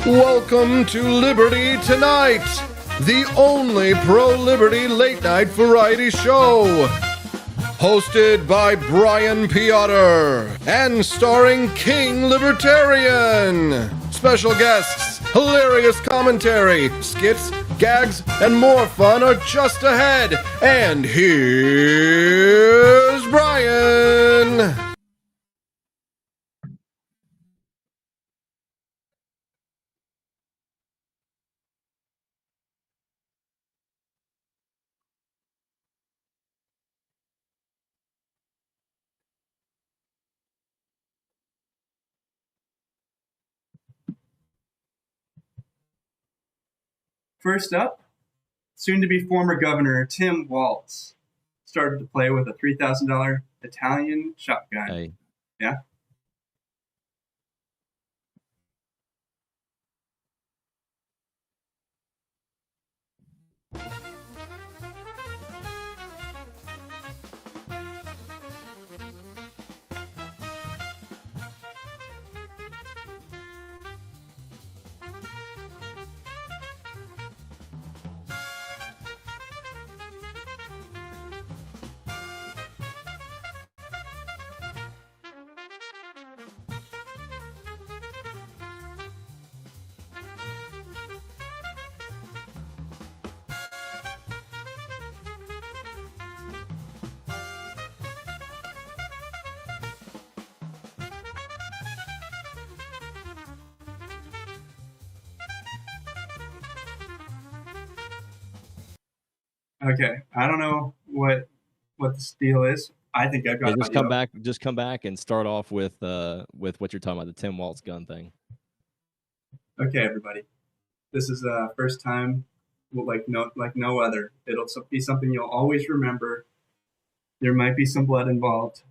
Welcome to Liberty Tonight, the only pro-liberty late-night variety show. Hosted by Brian Piotr and starring King Libertarian. Special guests, hilarious commentary, skits, gags, and more fun are just ahead. And here's Brian. First up, soon-to-be former governor Tim Walz started to play with a $3,000 Italian shotgun. Hey. Yeah? Okay, I don't know what this deal is. I think I've got Yeah, just come back and start off with what you're talking about, the Tim Walz gun thing. Okay, everybody, this is first time, like no other. It'll be something you'll always remember. There might be some blood involved,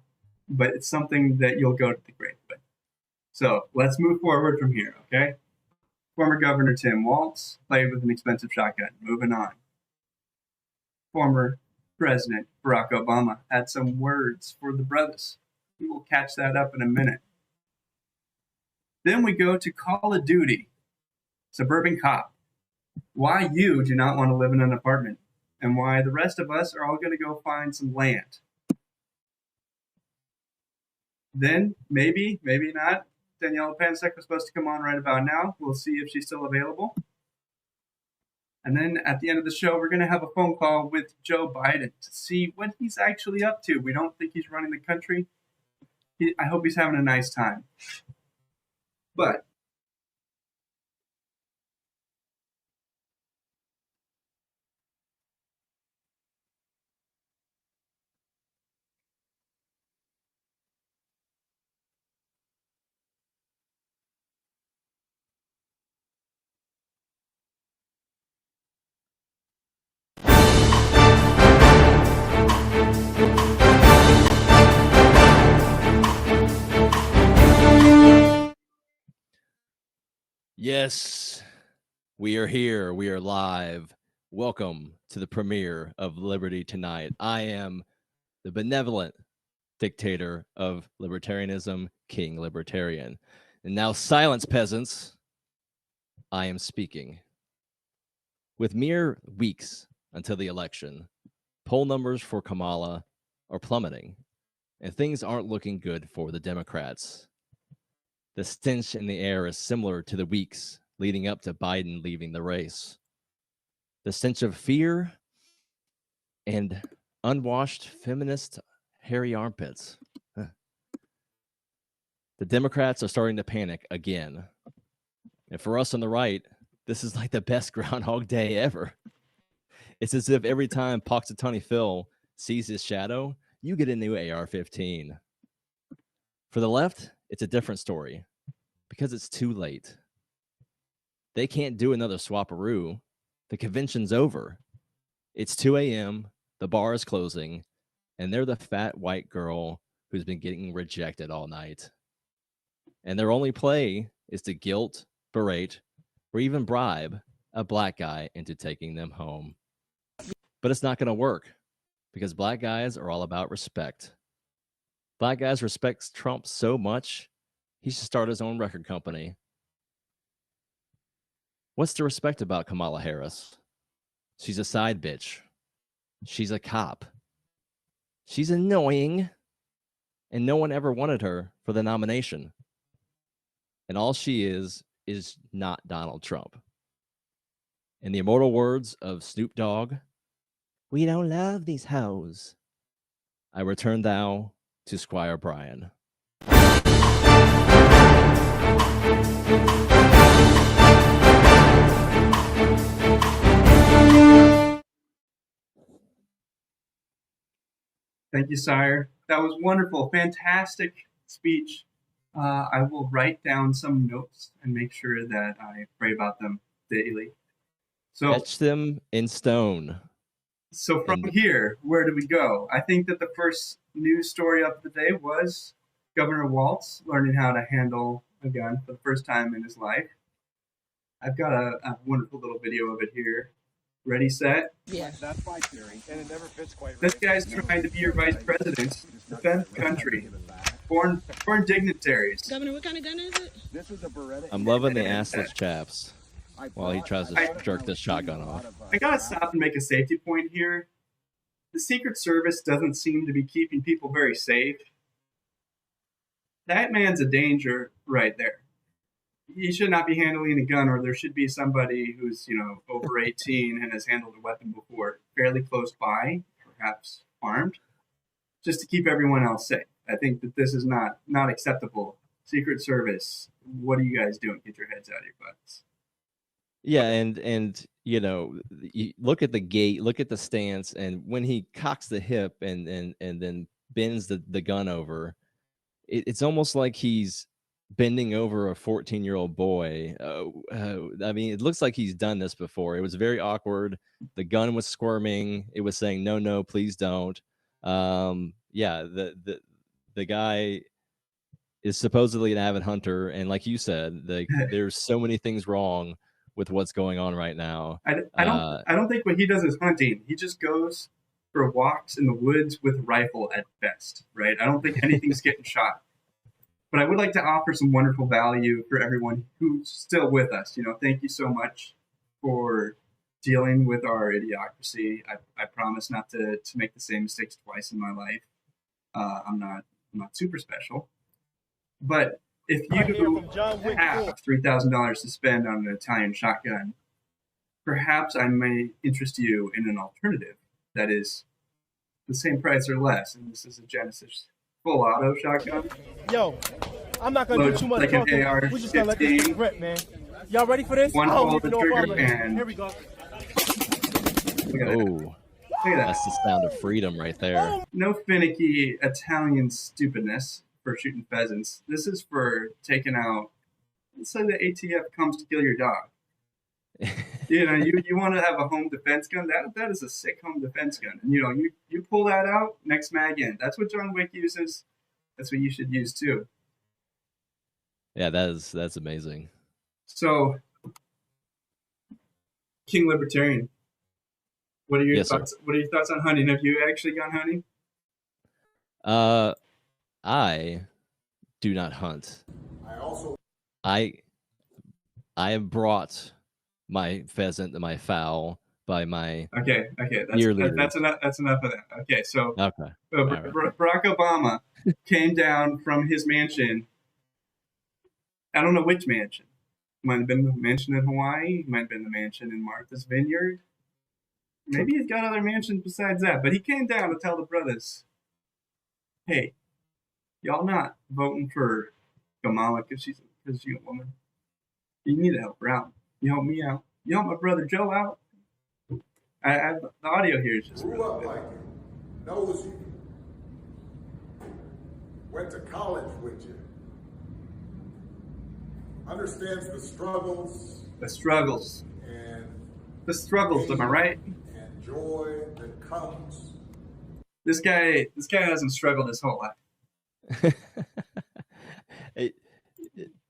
but it's something that you'll go to the grave with. So let's move forward from here, okay? Former Governor Tim Walz played with an expensive shotgun. Moving on. Former President Barack Obama had some words for the brothers. We will catch that up in a minute. Then we go to Call of Duty, Suburban Cop. Why you do not want to live in an apartment, and why the rest of us are all going to go find some land. Then, maybe not, Daniela Pansek was supposed to come on right about now. We'll see if she's still available. And then at the end of the show, we're going to have a phone call with Joe Biden to see what he's actually up to. We don't think he's running the country. I hope he's having a nice time. But yes, we are here. We are live. Welcome to the premiere of Liberty Tonight. I am the benevolent dictator of libertarianism, King Libertarian. And now silence, peasants. I am speaking. With mere weeks until the election, poll numbers for Kamala are plummeting, and things aren't looking good for the Democrats. The stench in the air is similar to the weeks leading up to Biden leaving the race. The stench of fear and unwashed feminist hairy armpits. The Democrats are starting to panic again. And for us on the right, this is like the best Groundhog Day ever. It's as if every time Punxsutawney Phil sees his shadow, you get a new AR-15. For the left, it's a different story because it's too late. They can't do another swapperoo. The convention's over. It's 2 a.m., the bar is closing, and they're the fat white girl who's been getting rejected all night. And their only play is to guilt, berate, or even bribe a black guy into taking them home. But it's not going to work because black guys are all about respect. Black guys respect Trump so much, he should start his own record company. What's to respect about Kamala Harris? She's a side bitch. She's a cop. She's annoying. And no one ever wanted her for the nomination. And all she is not Donald Trump. In the immortal words of Snoop Dogg, we don't love these hoes. I return thou to Squire Brian. Thank you, sire. That was wonderful. Fantastic speech. I will write down some notes and make sure that I pray about them daily. So, Etch them in stone. so from here, where do we go? I think that the first news story of the day was Governor Walz learning how to handle a gun for the first time in his life. I've got a wonderful little video of it here. Ready, set? Yeah. That's my theory, and it never fits quite right. This guy's trying to be your vice president, defend the country, foreign dignitaries. Governor, what kind of gun is it? This is a Beretta. I'm loving the assless chaps I while he brought- tries to I- jerk this shotgun off. I gotta stop and make a safety point here. The Secret Service doesn't seem to be keeping people very safe. That man's a danger right there. He should not be handling a gun, or there should be somebody who's, over 18 and has handled a weapon before, fairly close by, perhaps armed, just to keep everyone else safe. I think that this is not acceptable. Secret Service, what are you guys doing? Get your heads out of your butts. Yeah, and you look at the gait, look at the stance, and when he cocks the hip and then bends the gun over, it's almost like he's bending over a 14-year-old boy. I mean, it looks like he's done this before. It was very awkward. The gun was squirming. It was saying, no, please don't. Yeah, the guy is supposedly an avid hunter, and like you said, there's so many things wrong with what's going on right now. I don't think what he does is hunting. He just goes for walks in the woods with a rifle at best, right? I don't think anything's getting shot. But I would like to offer some wonderful value for everyone who's still with us. Thank you so much for dealing with our idiocracy. I promise not to make the same mistakes twice in my life. I'm not super special. But if you have $3,000 to spend on an Italian shotgun, perhaps I may interest you in an alternative that is the same price or less. And this is a Genesis full auto shotgun. Yo, I'm not gonna do too much Like an talking. AR-15. We're just gonna let this thing rip, man. Y'all ready for this? One I don't pull even the know if I'm trigger ready. and- Here we go. Look at that. Oh, Look at that. that's the sound of freedom right there. No finicky Italian stupidness for shooting pheasants. This is for taking out. Let's say the ATF comes to kill your dog. You want to have a home defense gun. That is a sick home defense gun. And you pull that out, next mag in. That's what John Wick uses. That's what you should use too. Yeah, that's amazing. So, King Libertarian, what are your Yes, sir. thoughts? What are your thoughts on hunting? Have you actually gone hunting? I do not hunt. I have brought my pheasant and my fowl by my Okay. Year leader. That's enough. That's enough of that. Okay, so okay. Barack Obama came down from his mansion. I don't know which mansion. Might have been the mansion in Hawaii. Might have been the mansion in Martha's Vineyard. Maybe he's got other mansions besides that. But he came down to tell the brothers, "Hey, y'all not voting for Kamala because she's a woman. You need to help her out. You help me out. You help my brother Joe out." The audio here is just Grew really up good. like you, knows you, went to college with you, understands the struggles The struggles. and The struggles, am I right? and joy that comes. This guy hasn't struggled his whole life.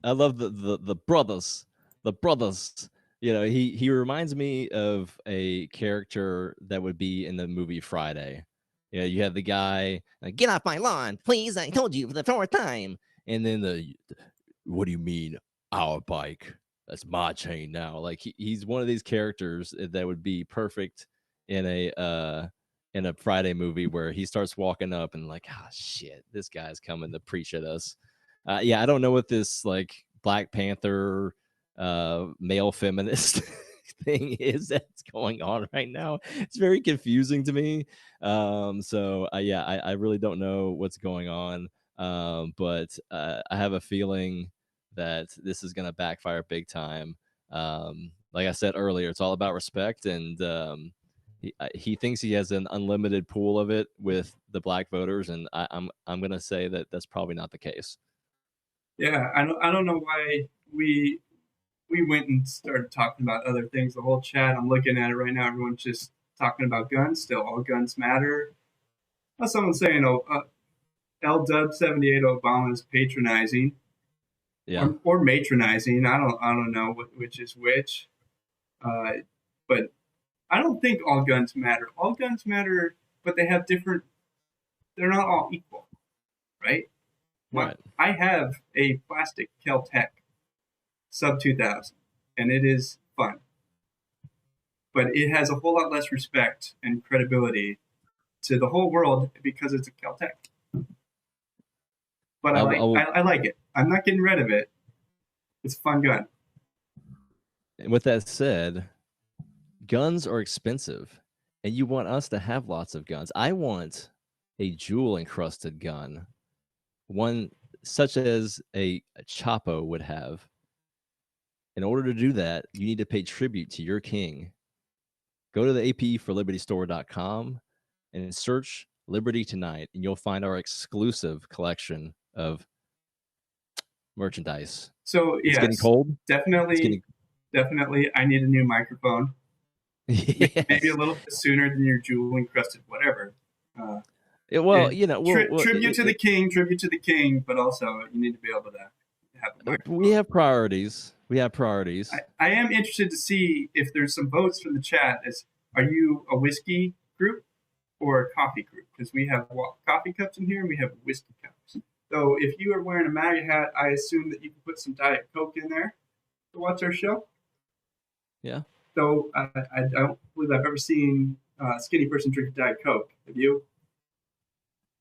I love the brothers. The brothers. He reminds me of a character that would be in the movie Friday. You have the guy, get off my lawn, please. I told you for the fourth time. And then what do you mean, our bike? that's my chain now. Like he's one of these characters that would be perfect in a Friday movie where he starts walking up and like, ah, shit, this guy's coming to preach at us. Yeah, I don't know what this like Black Panther male feminist thing is that's going on right now. It's very confusing to me. So yeah, I really don't know what's going on. But I have a feeling that this is going to backfire big time. Like I said earlier, it's all about respect, and he thinks he has an unlimited pool of it with the black voters, and I'm going to say that that's probably not the case. Yeah, I don't know why we went and started talking about other things. The whole chat, I'm looking at it right now. Everyone's just talking about guns. Still, all guns matter. Someone's saying, LW78 Obama is patronizing, Yeah, or matronizing. I don't know which is which. But I don't think all guns matter. All guns matter, but they have different. They're not all equal, right? right. I have a plastic Kel-Tec sub 2000, and it is fun, but it has a whole lot less respect and credibility to the whole world because it's a Kel-Tec. But I like it. I'm not getting rid of it. It's a fun gun. And with that said, guns are expensive, and you want us to have lots of guns. I want a jewel encrusted gun, one such as a Chapo would have. In order to do that, you need to pay tribute to your king. Go to the APEforLibertyStore.com and search Liberty Tonight, and you'll find our exclusive collection of merchandise. So It's yes, getting cold. definitely. I need a new microphone. Yes. Maybe a little bit sooner than your jewel encrusted whatever. Well, Yeah. you know, Tribute to the king, but also you need to be able to have a microphone. we have priorities. We have priorities. I am interested to see if there's some votes from the chat. Are you a whiskey group or a coffee group? Because we have coffee cups in here and we have whiskey cups. So if you are wearing a MAGA hat, I assume that you can put some Diet Coke in there to watch our show. Yeah. So I don't believe I've ever seen a skinny person drink Diet Coke. Have you?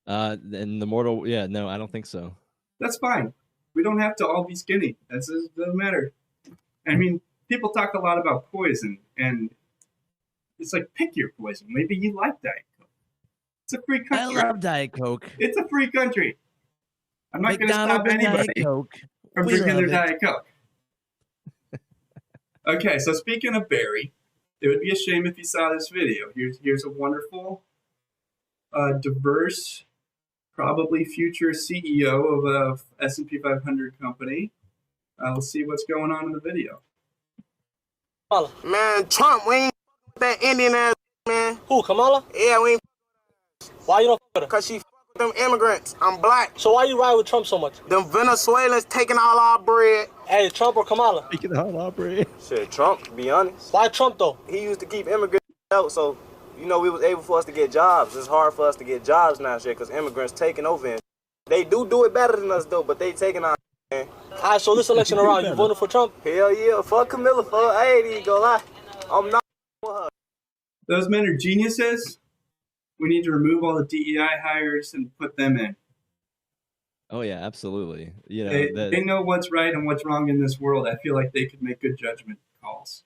And the mortal, yeah, no, I don't think so. That's fine. We don't have to all be skinny. That doesn't matter. I mean, people talk a lot about poison, and it's like, pick your poison. Maybe you like Diet Coke. It's a free country. I love Diet Coke. It's a free country. I'm not going to stop McDonald's and Diet anybody Coke. from We drinking their love it. Diet Coke. Okay, so speaking of Barry, it would be a shame if you saw this video. Here's a wonderful, diverse, probably future CEO of a S&P 500 company. Let's see what's going on in the video. Man, Trump, we ain't with that Indian ass, man. Who, Kamala? Yeah, we ain't Why you don't fuck with her? because she with them immigrants. I'm black. So why you ride with Trump so much? Them Venezuelans taking all our bread. Hey, Trump or Kamala? Speaking of opera. Shit, Trump, to be honest. Why Trump though? He used to keep immigrants out, so, you know, we was able for us to get jobs. It's hard for us to get jobs now, shit, because immigrants taking over. And they do it better than us, though, but they taking our man. Alright, so this election around, you voting for Trump? Hell yeah, fuck Camilla, fuck. I ain't even gonna lie. I'm not for her. Those men are geniuses. We need to remove all the DEI hires and put them in. Oh yeah, absolutely. You know, They know what's right and what's wrong in this world. I feel like they could make good judgment calls.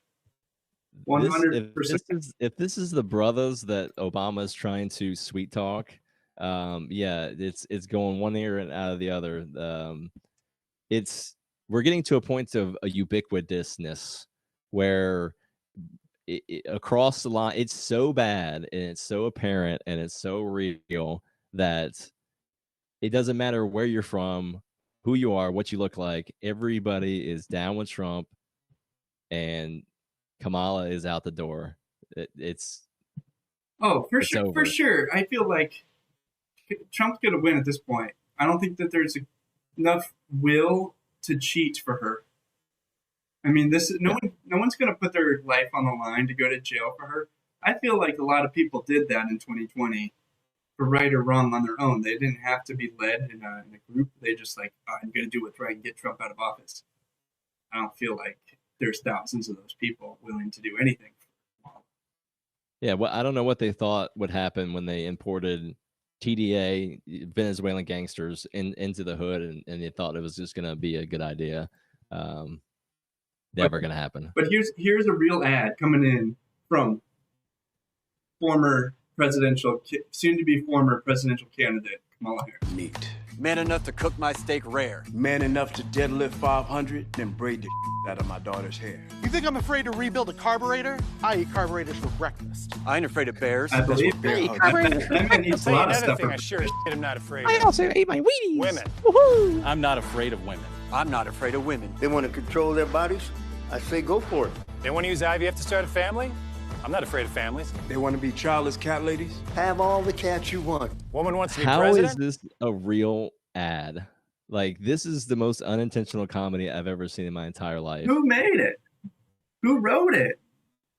100%. If this is the brothers that Obama's trying to sweet talk, yeah, it's going one ear and out of the other. We're getting to a point of a ubiquitousness where across the line, it's so bad and it's so apparent and it's so real that it doesn't matter where you're from, who you are, what you look like. Everybody is down with Trump, and Kamala is out the door. It's for it's sure. over. For sure. I feel like Trump's going to win at this point. I don't think that there's enough will to cheat for her. I mean, no one's going to put their life on the line to go to jail for her. I feel like a lot of people did that in 2020, for right or wrong on their own. They didn't have to be led in a group. They just like, I'm going to do what's right and get Trump out of office. I don't feel like there's thousands of those people willing to do anything. Yeah, well, I don't know what they thought would happen when they imported TDA, Venezuelan gangsters, into the hood, and they thought it was just going to be a good idea. Never going to happen. But here's a real ad coming in from soon to be former presidential candidate Kamala Harris. Meat. Man enough to cook my steak rare. Man enough to deadlift 500, then braid the out of my daughter's hair. You think I'm afraid to rebuild a carburetor? I eat carburetors for breakfast. I ain't afraid of bears. I believe that man eats a lot of stuff. I sure as shit am not afraid I of. also ate my Wheaties. Women. Woohoo! I'm not afraid of women. I'm not afraid of women. They want to control their bodies? I say go for it. They want to use IVF to start a family? I'm not afraid of families. They want to be childless cat ladies? Have all the cats you want. Woman wants to be How president? is this a real ad? Like, this is the most unintentional comedy I've ever seen in my entire life. Who made it? Who wrote it?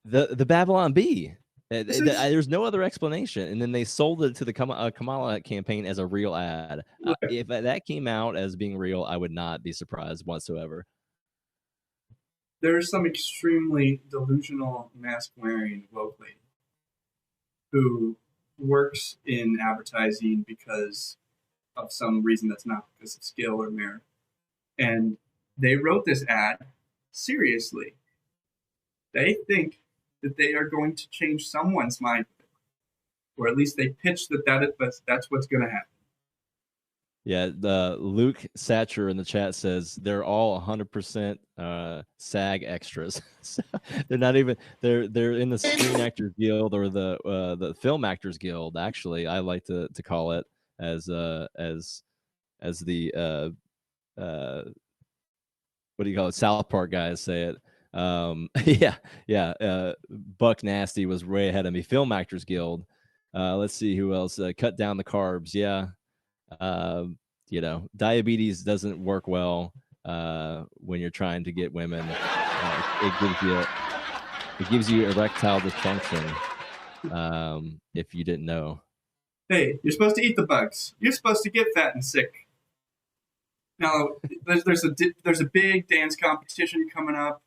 The Babylon Bee. This is- There's no other explanation. And then they sold it to the Kamala campaign as a real ad. If that came out as being real, I would not be surprised whatsoever. There's some extremely delusional mask-wearing woke lady who works in advertising because of some reason that's not because of skill or merit. And they wrote this ad seriously. They think that they are going to change someone's mind, or at least they pitched that's what's going to happen. Yeah, the Luke Satcher in the chat says they're all 100% SAG extras. So they're not even they're in the Screen Actors Guild or the Film Actors Guild. Actually, I like to call it as the what do you call it? South Park guys say it. Buck Nasty was way ahead of me. Film Actors Guild. Let's see who else. Cut down the carbs. Yeah. Diabetes doesn't work well when you're trying to get women. It gives you erectile dysfunction. If you didn't know. Hey, you're supposed to eat the bugs. You're supposed to get fat and sick. Now, there's a big dance competition coming up.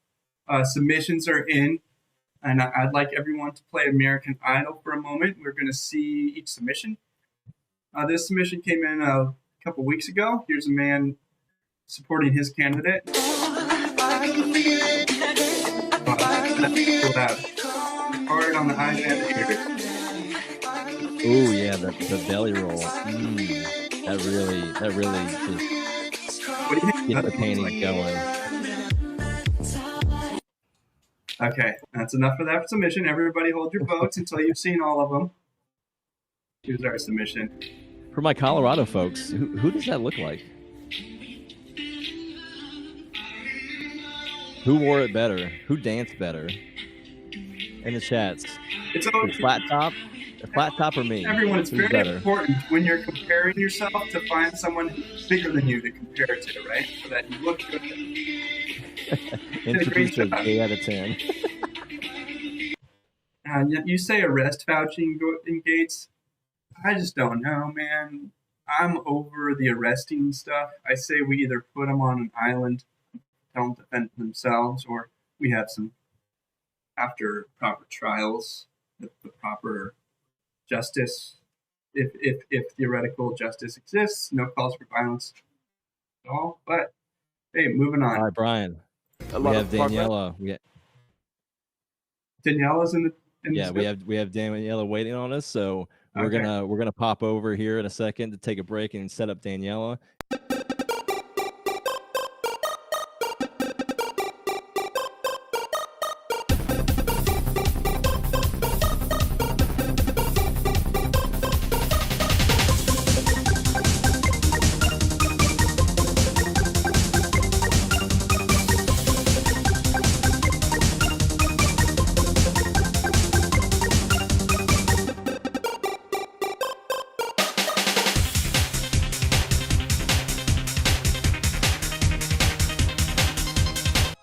Submissions are in, and I'd like everyone to play American Idol for a moment. We're going to see each submission. This submission came in a couple weeks ago. Here's a man supporting his candidate. Hard on the eyes and the ears. Oh yeah, the belly roll. That really just What do you think? gets the painting going. Okay, that's enough for that submission. Everybody hold your votes until you've seen all of them. Here's our submission. For my Colorado folks, who does that look like? Who wore it better? Who danced better? In the chats. It's The always, flat top or me? everyone, it's Who's very better? important when you're comparing yourself to find someone bigger than you to compare to, right? So that you look good. Introduced as 8 out of 10. You say arrest vouching in Gates. I just don't know, man. I'm over the arresting stuff. I say we either put them on an island, tell them to defend themselves, or we have some, after proper trials, the proper justice. If theoretical justice exists, no calls for violence at all. But hey, moving on. All right, Brian. We have Daniela. Daniela's in the we have Daniela waiting on us, so we're Okay. gonna pop over here in a second to take a break and set up Daniela.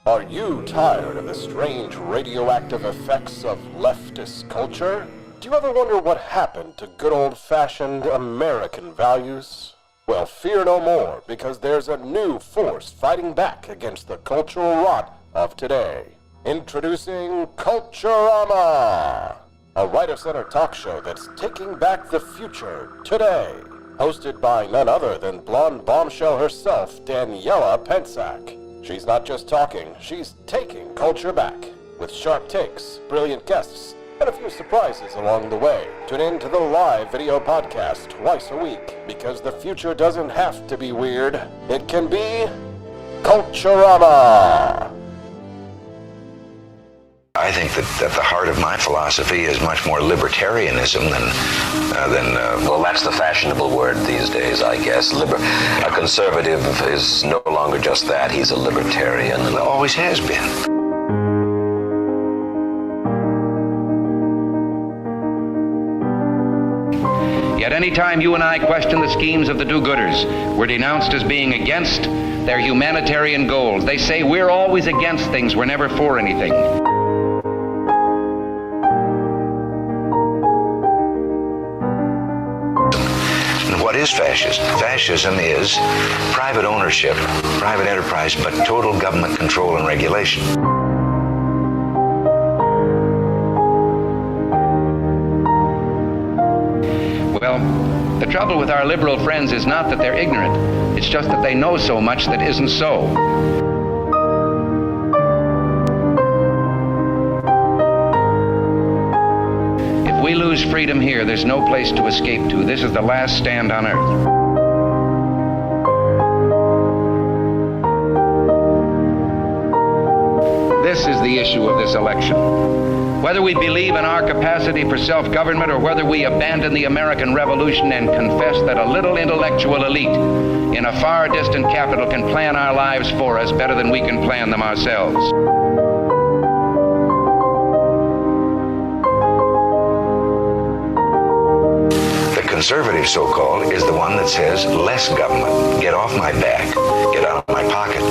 Are you tired of the strange radioactive effects of leftist culture? Do you ever wonder what happened to good old-fashioned American values? Well, fear no more, because there's a new force fighting back against the cultural rot of today. Introducing Culturama, a right-of-center talk show that's taking back the future today. Hosted by none other than blonde bombshell herself, Daniela Pensack. She's not just talking, she's taking culture back. With sharp takes, brilliant guests, and a few surprises along the way. Tune in to the live video podcast twice a week, because the future doesn't have to be weird. It can be Culturama. I think that the heart of my philosophy is much more libertarianism than well, that's the fashionable word these days, I guess. A conservative is no longer just that. He's a libertarian and always has been. Yet any time you and I question the schemes of the do-gooders, we're denounced as being against their humanitarian goals. They say we're always against things, we're never for anything. And what is fascism? Fascism is private ownership, private enterprise, but total government control and regulation. Well, the trouble with our liberal friends is not that they're ignorant. It's just that they know so much that isn't so. If we lose freedom here, there's no place to escape to. This is the last stand on earth. This is the issue of this election. Whether we believe in our capacity for self-government or whether we abandon the American Revolution and confess that a little intellectual elite in a far distant capital can plan our lives for us better than we can plan them ourselves. The conservative, so-called, is the one that says less government, get off my back, get out of my pocket,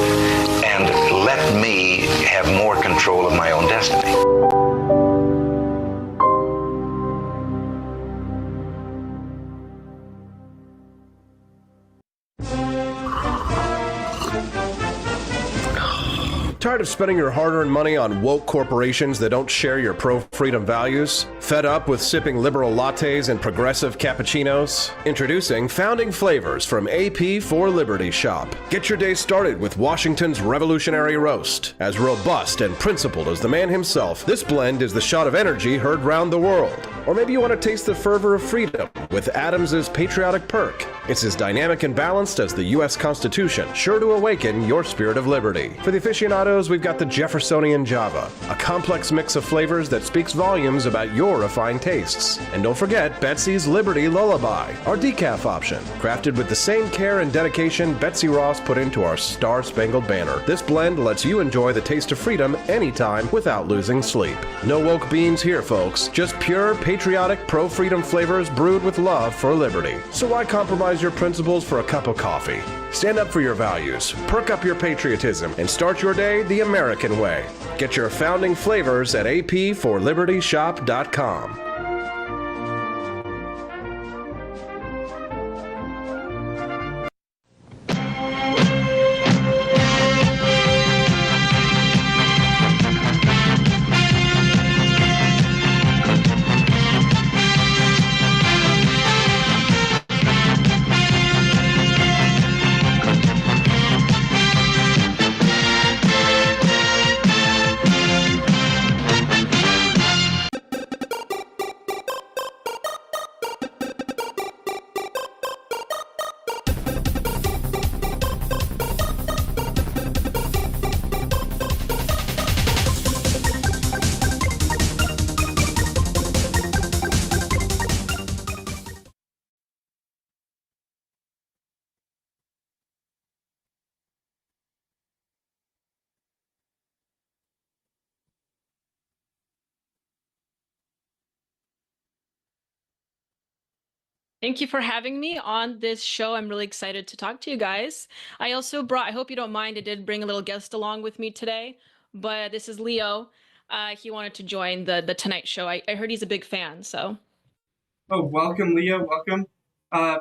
and let me have more control of my own destiny. Tired of spending your hard-earned money on woke corporations that don't share your pro-freedom values? Fed up with sipping liberal lattes and progressive cappuccinos? Introducing Founding Flavors from AP for Liberty Shop. Get your day started with Washington's Revolutionary Roast. As robust and principled as the man himself, this blend is the shot of energy heard round the world. Or maybe you want to taste the fervor of freedom with Adams's Patriotic Perk. It's as dynamic and balanced as the U.S. Constitution, sure to awaken your spirit of liberty. For the aficionados, we've got the Jeffersonian Java, a complex mix of flavors that speaks volumes about your refined tastes. And don't forget Betsy's Liberty Lullaby, our decaf option, crafted with the same care and dedication Betsy Ross put into our Star-Spangled Banner. This blend lets you enjoy the taste of freedom anytime without losing sleep. No woke beans here, folks. Just pure, patriotic, pro-freedom flavors brewed with love for liberty. So why compromise your principles for a cup of coffee? Stand up for your values, perk up your patriotism, and start your day the American way. Get your founding flavors at apforlibertyshop.com. Thank you for having me on this show. I'm really excited to talk to you guys. I also brought, I hope you don't mind, I did bring a little guest along with me today, but this is Leo. He wanted to join the Tonight Show. I heard he's a big fan, so. Oh, welcome, Leo. Welcome.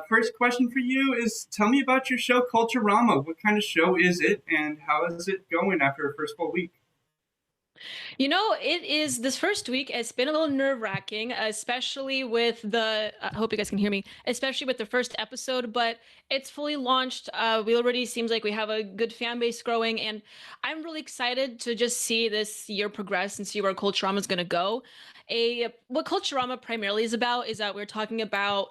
First question for you is, tell me about your show, Culturama. What kind of show is it, and how is it going after a first full week? You know, it is this first week. It's been a little nerve wracking, especially with the. I hope you guys can hear me, especially with the first episode. But it's fully launched. We already seems like we have a good fan base growing, and I'm really excited to just see this year progress and see where Culturama is going to go. What Culturama primarily is about is that we're talking about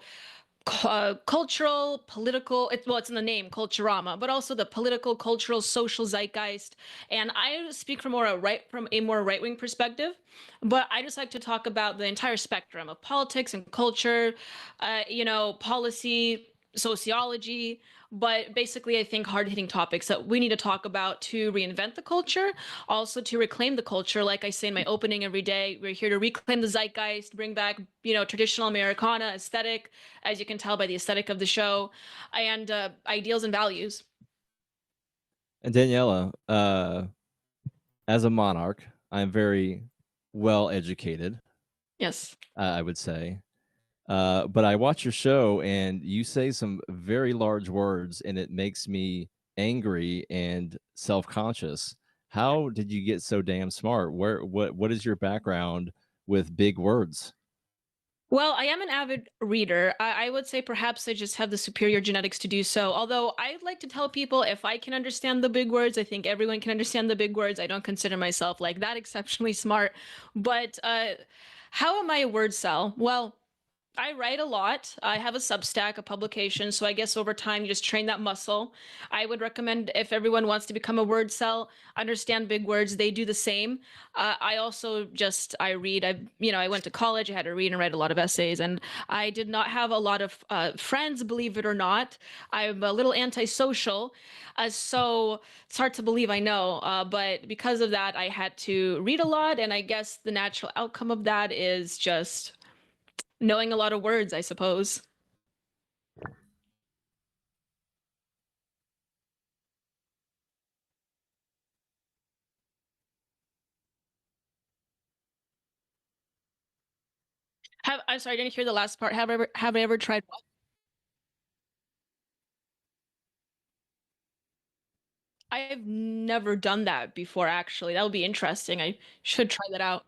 cultural, political. It's in the name, Culturama, but also the political, cultural, social zeitgeist. And I speak from a more right wing perspective, but I just like to talk about the entire spectrum of politics and culture, policy, sociology. But basically, I think hard hitting topics that we need to talk about to reinvent the culture, also to reclaim the culture. Like I say in my opening every day, we're here to reclaim the zeitgeist, bring back, traditional Americana aesthetic, as you can tell by the aesthetic of the show, and ideals and values. And Daniela, as a monarch, I'm very well educated. Yes. I would say. But I watch your show and you say some very large words and it makes me angry and self-conscious. How did you get so damn smart? What is your background with big words? Well, I am an avid reader. I would say perhaps I just have the superior genetics to do so. Although I'd like to tell people if I can understand the big words, I think everyone can understand the big words. I don't consider myself like that exceptionally smart. But how am I a word cell? Well, I write a lot. I have a Substack, a publication. So I guess over time, you just train that muscle. I would recommend if everyone wants to become a word cell, understand big words, they do the same. I also I read. I went to college. I had to read and write a lot of essays, and I did not have a lot of friends, believe it or not. I'm a little antisocial, so it's hard to believe, I know. But because of that, I had to read a lot, and I guess the natural outcome of that is just knowing a lot of words, I suppose. I'm sorry, I didn't hear the last part. Have I ever tried what? I've never done that before, actually. That would be interesting. I should try that out.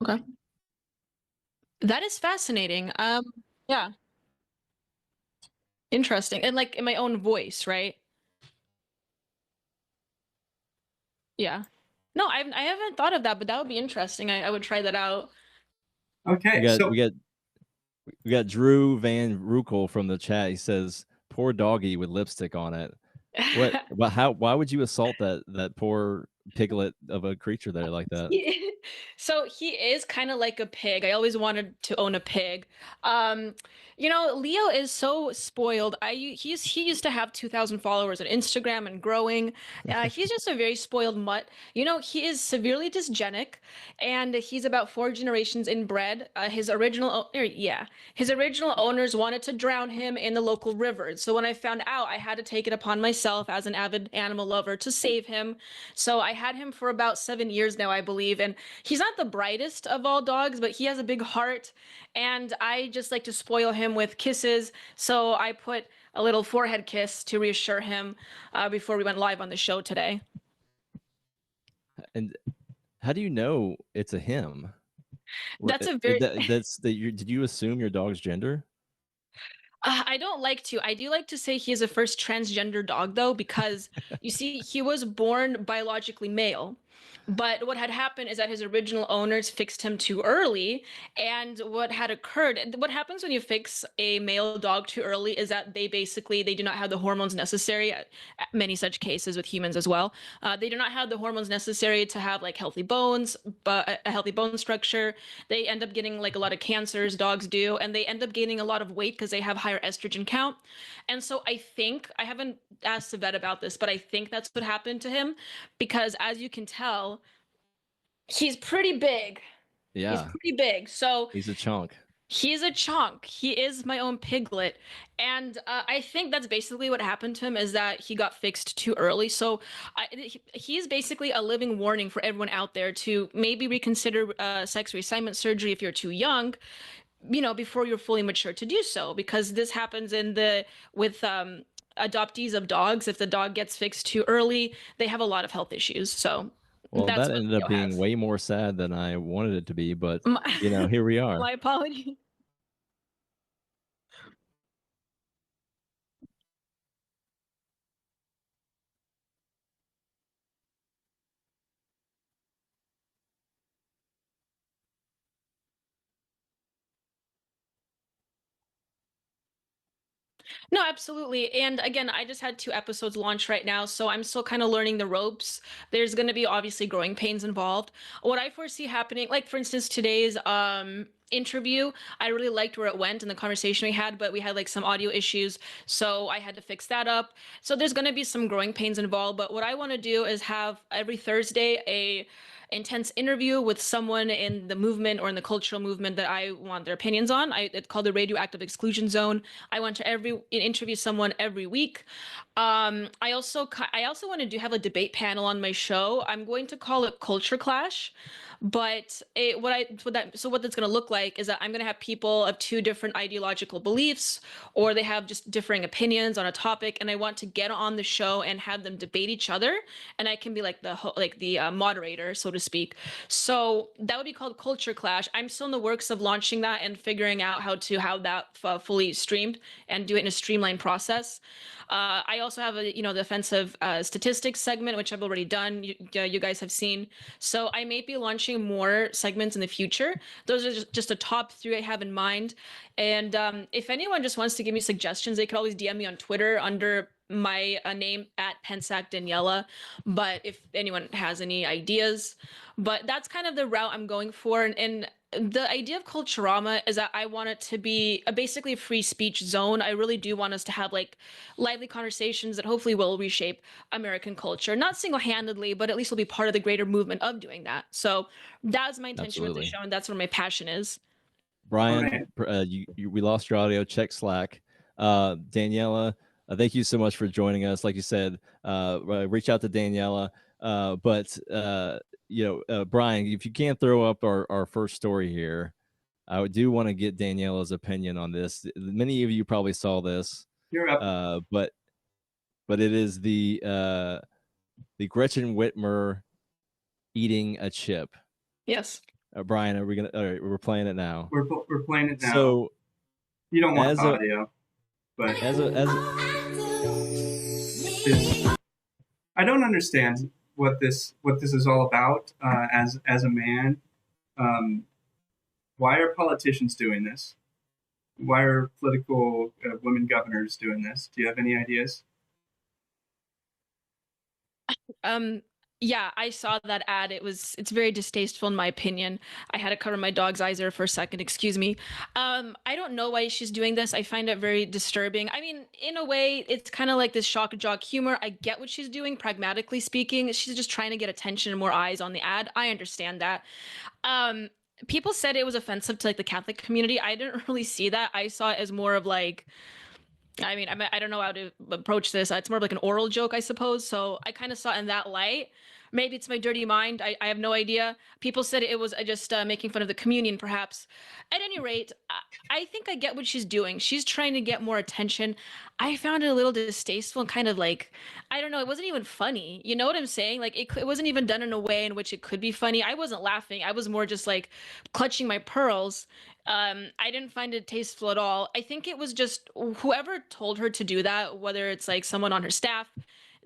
Okay. That is fascinating. Yeah. Interesting. And like in my own voice, right? Yeah. No, I haven't thought of that, but that would be interesting. I would try that out. Okay, We got Drew Van Rukel from the chat. He says, "Poor doggy with lipstick on it." Why would you assault that poor piglet of a creature there like that? So he is kind of like a pig. I always wanted to own a pig. Leo is so spoiled. He used to have 2,000 followers on Instagram and growing. He's just a very spoiled mutt. He is severely dysgenic, and he's about 4 generations inbred. His original owners wanted to drown him in the local rivers. So when I found out, I had to take it upon myself as an avid animal lover to save him. So I had him for about 7 years now, I believe, and he's not the brightest of all dogs, but he has a big heart, and I just like to spoil him with kisses. So I put a little forehead kiss to reassure him before we went live on the show today. And how do you know it's a him? That's a very did you assume your dog's gender? I don't like to. I do like to say he is a first transgender dog, though, because you see, he was born biologically male. But what had happened is that his original owners fixed him too early. And what had occurred, what happens when you fix a male dog too early is that they do not have the hormones necessary, many such cases with humans as well. They do not have the hormones necessary to have like healthy bones, but a healthy bone structure. They end up getting like a lot of cancers, dogs do, and they end up gaining a lot of weight because they have higher estrogen count. And so I haven't asked the vet about this, but I think that's what happened to him, because as you can tell, he's pretty big. Yeah. He's pretty big. So he's a chunk. He's a chunk. He is my own piglet. And I think that's basically what happened to him, is that he got fixed too early. So he's basically a living warning for everyone out there to maybe reconsider sex reassignment surgery if you're too young, before you're fully mature to do so, because this happens with adoptees of dogs, if the dog gets fixed too early, they have a lot of health issues. So Well, that's that what ended Leo up being has. way more sad than I wanted it to be, but My, here we are. my apology. No, absolutely. And again, I just had 2 episodes launch right now, so I'm still kind of learning the ropes. There's going to be obviously growing pains involved. What I foresee happening, like for instance, today's interview, I really liked where it went and the conversation we had, but we had like some audio issues, so I had to fix that up. So there's going to be some growing pains involved, but what I want to do is have every Thursday a intense interview with someone in the movement or in the cultural movement that I want their opinions on. It's called the Radioactive Exclusion Zone. I want to interview someone every week. I also want to have a debate panel on my show. I'm going to call it Culture Clash. But what that's going to look like is that I'm going to have people of 2 different ideological beliefs, or they have just differing opinions on a topic, and I want to get on the show and have them debate each other, and I can be like the moderator, so to speak. So that would be called Culture Clash. I'm still in the works of launching that and figuring out how to have that fully streamed and do it in a streamlined process. I also have the offensive statistics segment, which I've already done. You guys have seen. So I may be launching more segments in the future. Those are just the top 3 I have in mind. And if anyone just wants to give me suggestions, they could always DM me on Twitter under my name at Pensac Daniela. But if anyone has any ideas, but that's kind of the route I'm going for. And the idea of Culturama is that I want it to be basically a free speech zone. I really do want us to have like lively conversations that hopefully will reshape American culture, not single-handedly, but at least will be part of the greater movement of doing that. So that's my intention with the show, and that's where my passion is. Brian, we lost your audio. Check Slack. Daniela, thank you so much for joining us. Like you said, reach out to Daniela. Brian, if you can't throw up our first story here, I do want to get Daniela's opinion on this. Many of you probably saw this. You're up. But it is the Gretchen Whitmer eating a chip. Yes. Brian, are we gonna? All right, we're playing it now. We're playing it now. So you don't want audio, but I don't understand what this is all about. As a man, why are politicians doing this? Why are political women governors doing this? Do you have any ideas? Yeah, I saw that ad. It's very distasteful in my opinion. I had to cover my dog's eyes there for a second. Excuse me. I don't know why she's doing this. I find it very disturbing. I mean, in a way, it's kind of like this shock jock humor. I get what she's doing, pragmatically speaking. She's just trying to get attention and more eyes on the ad. I understand that. People said it was offensive to like the Catholic community. I didn't really see that. I saw it as more of like, I mean, I don't know how to approach this. It's more of like an oral joke, I suppose. So I kind of saw it in that light. Maybe it's my dirty mind. I have no idea. People said it was just making fun of the communion, perhaps. At any rate, I think I get what she's doing. She's trying to get more attention. I found it a little distasteful and kind of like, I don't know, it wasn't even funny. You know what I'm saying? Like, it wasn't even done in a way in which it could be funny. I wasn't laughing. I was more just like clutching my pearls. I didn't find it tasteful at all. I think it was just whoever told her to do that, whether it's like someone on her staff,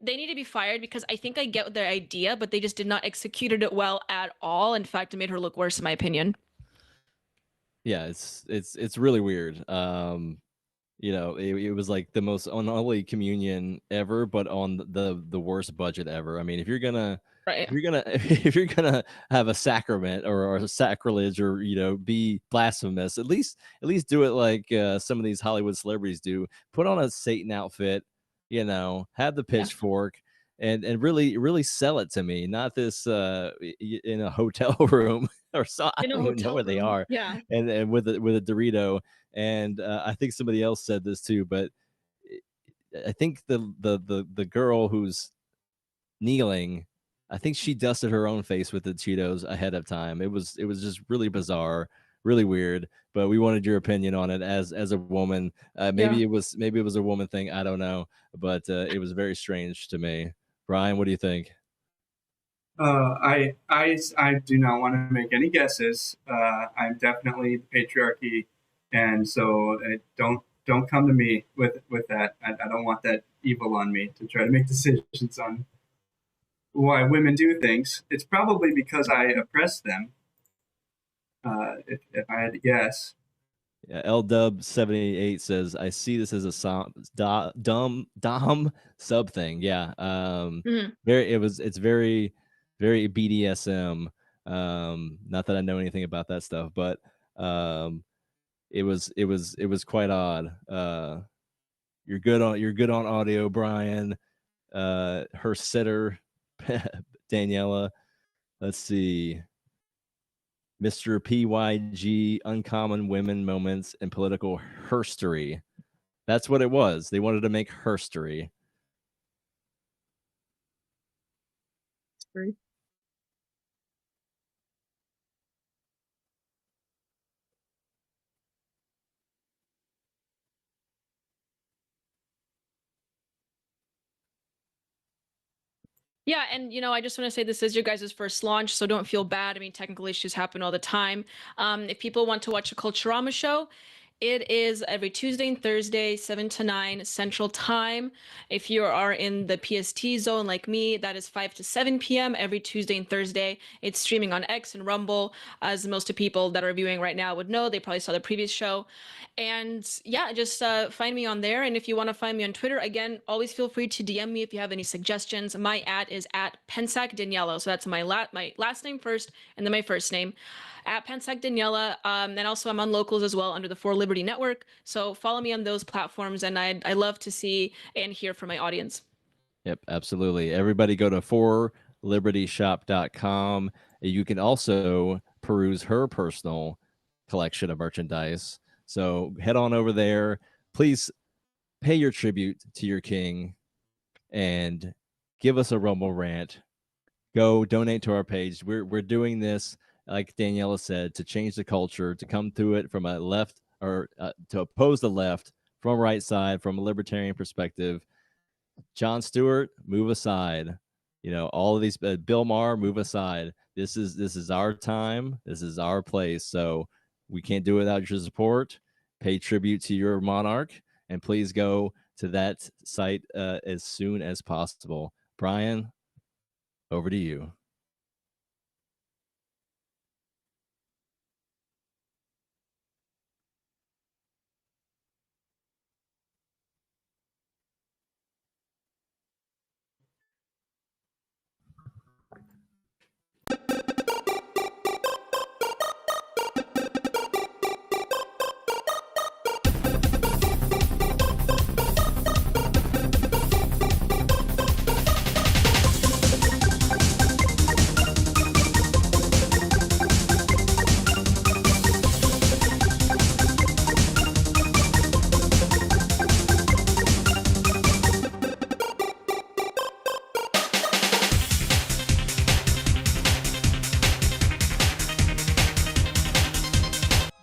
they need to be fired because I think I get their idea, but they just did not execute it well at all. In fact, it made her look worse, in my opinion. Yeah, it's really weird. It was like the most unholy communion ever, but on the worst budget ever. I mean, if you're gonna have a sacrament or a sacrilege or be blasphemous, at least do it like some of these Hollywood celebrities do. Put on a Satan outfit, have the pitchfork, and really sell it to me. Not this in a hotel room or so. I don't even know where they are. Yeah. And with a Dorito. And I think somebody else said this too, but I think the girl who's kneeling, I think she dusted her own face with the Cheetos ahead of time. It was just really bizarre. really weird. But we wanted your opinion on it as a woman. Maybe it was a woman thing. I don't know, but it was very strange to me. Brian, what do you think? I do not want to make any guesses. I'm definitely patriarchy, and so don't come to me with that. I don't want that evil on me to try to make decisions on why women do things. It's probably because I oppress them. If I had to guess. Yeah, LDub78 says, I see this as a dom sub thing. Yeah. It's very, very BDSM. Not that I know anything about that stuff, but it was quite odd. You're good on audio, Brian. Her sitter, Daniela. Let's see. Mr. PYG, uncommon women moments and political herstory. That's what it was. They wanted to make herstory. Yeah, and I just want to say this is your guys' first launch, so don't feel bad. I mean, technical issues happen all the time. If people want to watch a Culturama show, it is every Tuesday and Thursday, 7 to 9 Central Time. If you are in the PST zone like me, that is 5 to 7 p.m. every Tuesday and Thursday. It's streaming on X and Rumble, as most of people that are viewing right now would know. They probably saw the previous show. And yeah, just find me on there. And if you want to find me on Twitter, again, always feel free to DM me if you have any suggestions. My @ is @Pensac_Daniela. So that's my last name first and then my first name. @Pensac_Daniela. And also I'm on Locals as well under the For Liberty Network. So follow me on those platforms, and I love to see and hear from my audience. Yep, absolutely. Everybody go to forlibertyshop.com. You can also peruse her personal collection of merchandise. So head on over there. Please pay your tribute to your king and give us a Rumble rant. Go donate to our page. We're doing this, like Daniela said, to change the culture, to come through it from a left or to oppose the left from a right side, from a libertarian perspective. Jon Stewart, move aside. All of these, Bill Maher, move aside. This is our time. This is our place. So we can't do it without your support. Pay tribute to your monarch, and please go to that site as soon as possible. Brian, over to you.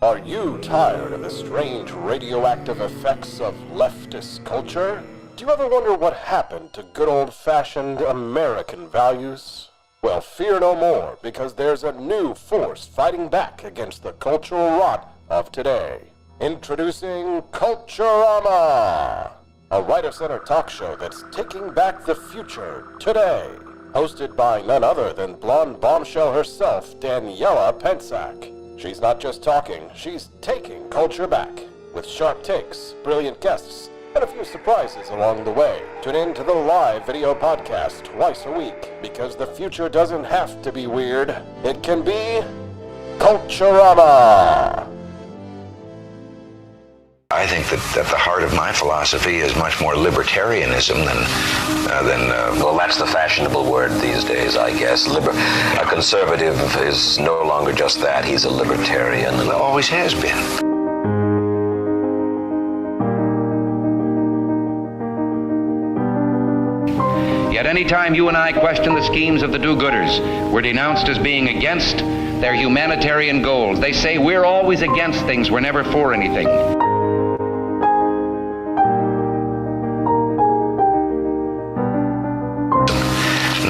Are you tired of the strange radioactive effects of leftist culture? Do you ever wonder what happened to good old-fashioned American values? Well, fear no more, because there's a new force fighting back against the cultural rot of today. Introducing Culturama, a right-of-center talk show that's taking back the future today. Hosted by none other than blonde bombshell herself, Daniela Pensac. She's not just talking, she's taking culture back. With sharp takes, brilliant guests, and a few surprises along the way. Tune in to the live video podcast twice a week, because the future doesn't have to be weird. It can be Culturama. I think that the heart of my philosophy is much more libertarianism than well, that's the fashionable word these days, I guess. A conservative is no longer just that. He's a libertarian, and always has been. Yet any time you and I question the schemes of the do-gooders, we're denounced as being against their humanitarian goals. They say we're always against things, we're never for anything.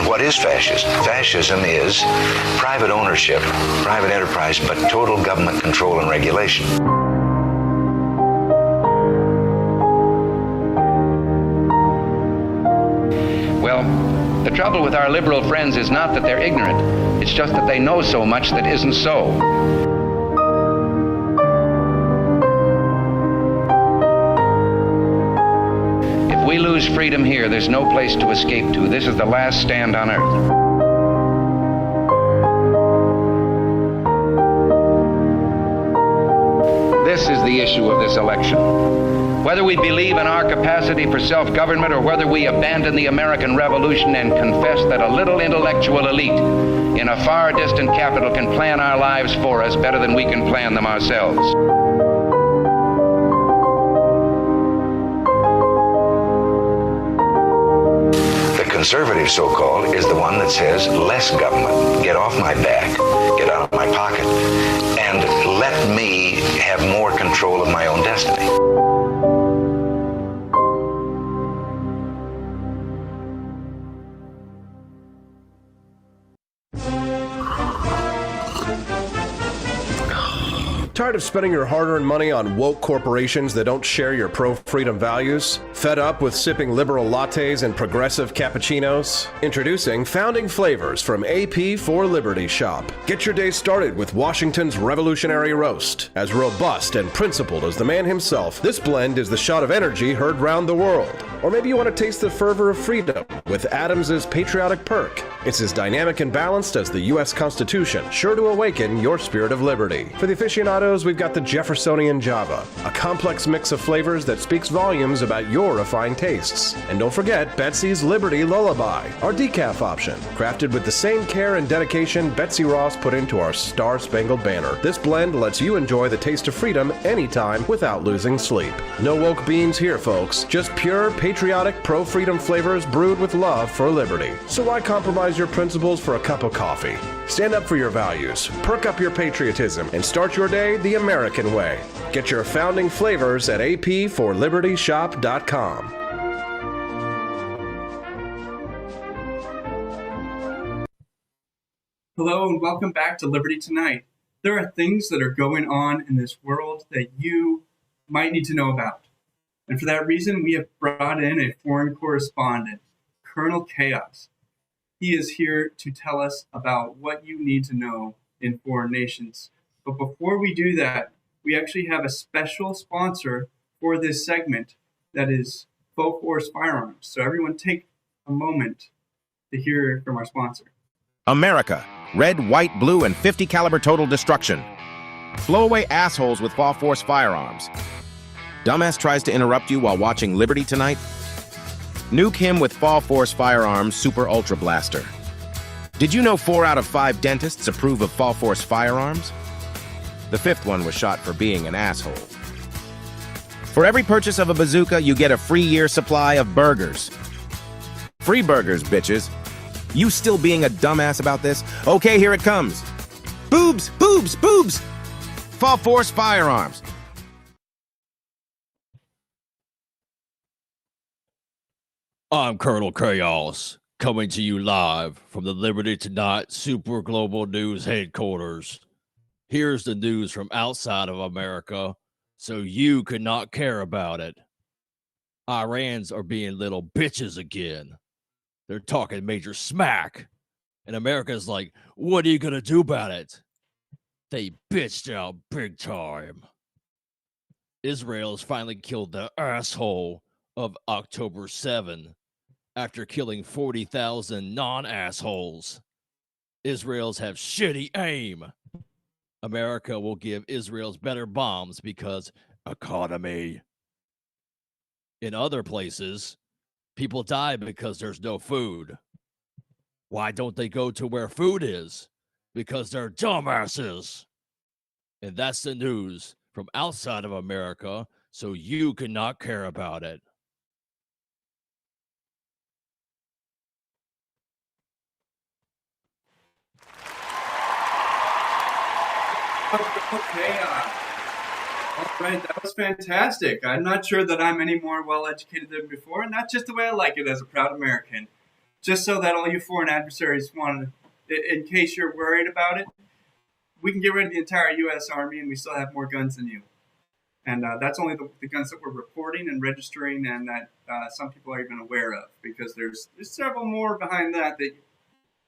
What is fascism? Fascism is private ownership, private enterprise, but total government control and regulation. Well, the trouble with our liberal friends is not that they're ignorant. It's just that they know so much that isn't so. If we lose freedom here, there's no place to escape to. This is the last stand on earth. This is the issue of this election. Whether we believe in our capacity for self-government or whether we abandon the American Revolution and confess that a little intellectual elite in a far distant capital can plan our lives for us better than we can plan them ourselves. The conservative, so-called, is the one that says less government, get off my back, get out of my pocket, and let me have more control of my own destiny. Tired of spending your hard-earned money on woke corporations that don't share your pro-freedom values? Fed up with sipping liberal lattes and progressive cappuccinos? Introducing Founding Flavors from AP for Liberty Shop. Get your day started with Washington's Revolutionary Roast. As robust and principled as the man himself, this blend is the shot of energy heard round the world. Or maybe you want to taste the fervor of freedom with Adams's Patriotic Perk. It's as dynamic and balanced as the U.S. Constitution, sure to awaken your spirit of liberty. For the aficionados, we've got the Jeffersonian Java, a complex mix of flavors that speaks volumes about your refined tastes. And don't forget Betsy's Liberty Lullaby, our decaf option, crafted with the same care and dedication Betsy Ross put into our Star-Spangled Banner. This blend lets you enjoy the taste of freedom anytime without losing sleep. No woke beans here, folks. Just pure, patriotic, pro-freedom flavors brewed with love for liberty. So why compromise your principles for a cup of coffee? Stand up for your values, perk up your patriotism, and start your day the American way. Get your founding flavors at apforlibertyshop.com. Hello and welcome back to Liberty Tonight. There are things that are going on in this world that you might need to know about. And for that reason, we have brought in a foreign correspondent, Colonel Chaos. He is here to tell us about what you need to know in foreign nations. But before we do that, we actually have a special sponsor for this segment that is Full Force Firearms. So everyone take a moment to hear from our sponsor. America. Red, white, blue, and 50 caliber total destruction. Blow away assholes with Fall Force Firearms. Dumbass tries to interrupt you while watching Liberty Tonight? Nuke him with Fall Force Firearms Super Ultra Blaster. Did you know 4 out of 5 dentists approve of Fall Force Firearms? The 5th one was shot for being an asshole. For every purchase of a bazooka, you get a free year supply of burgers. Free burgers, bitches. You still being a dumbass about this? Okay, here it comes. Boobs, boobs, boobs! Fall Force Firearms. I'm Colonel Chaos, coming to you live from the Liberty Tonight Super Global News headquarters. Here's the news from outside of America, so you could not care about it. Irans are being little bitches again. They're talking major smack. And America's like, what are you going to do about it? They bitched out big time. Israel has finally killed the asshole of October 7 after killing 40,000 non-assholes. Israel's have shitty aim. America will give Israel's better bombs because economy. In other places, people die because there's no food. Why don't they go to where food is? Because they're dumbasses. And that's the news from outside of America, so you cannot care about it. Okay. All right, that was fantastic. I'm not sure that I'm any more well-educated than before, and that's just the way I like it as a proud American. Just so that all you foreign adversaries want to, in case you're worried about it, we can get rid of the entire U.S. Army and we still have more guns than you. And that's only the guns that we're reporting and registering and that some people are even aware of, because there's several more behind that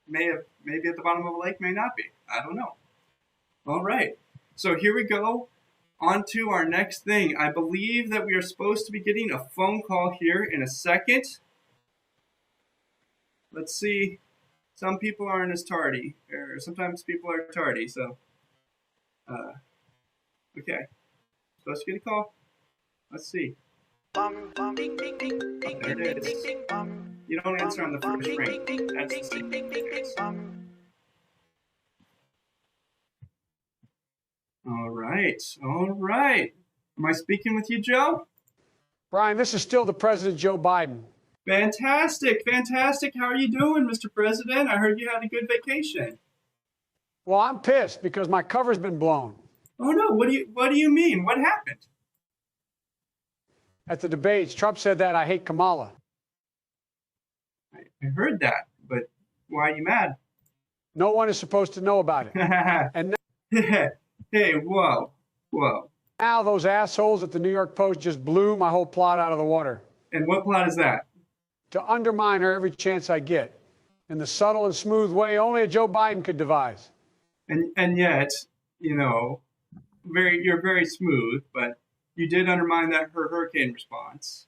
maybe at the bottom of a lake, may not be. I don't know. All right. So here we go. On to our next thing. I believe that we are supposed to be getting a phone call here in a second. Let's see. Some people aren't as tardy, or sometimes people are tardy. So, okay. Supposed to get a call. Let's see. Okay, there it is. You don't answer on the first ring. That's the safety case. All right. All right. Am I speaking with you, Joe? Brian, this is still the President Joe Biden. Fantastic. Fantastic. How are you doing, Mr. President? I heard you had a good vacation. Well, I'm pissed because my cover's been blown. Oh, no. What do you mean? What happened? At the debates, Trump said that I hate Kamala. I heard that, but why are you mad? No one is supposed to know about it. And hey, whoa. now those assholes at the New York Post just blew my whole plot out of the water. And what plot is that? To undermine her every chance I get, in the subtle and smooth way only a Joe Biden could devise. And yet, you know, you're very smooth, but you did undermine her hurricane response.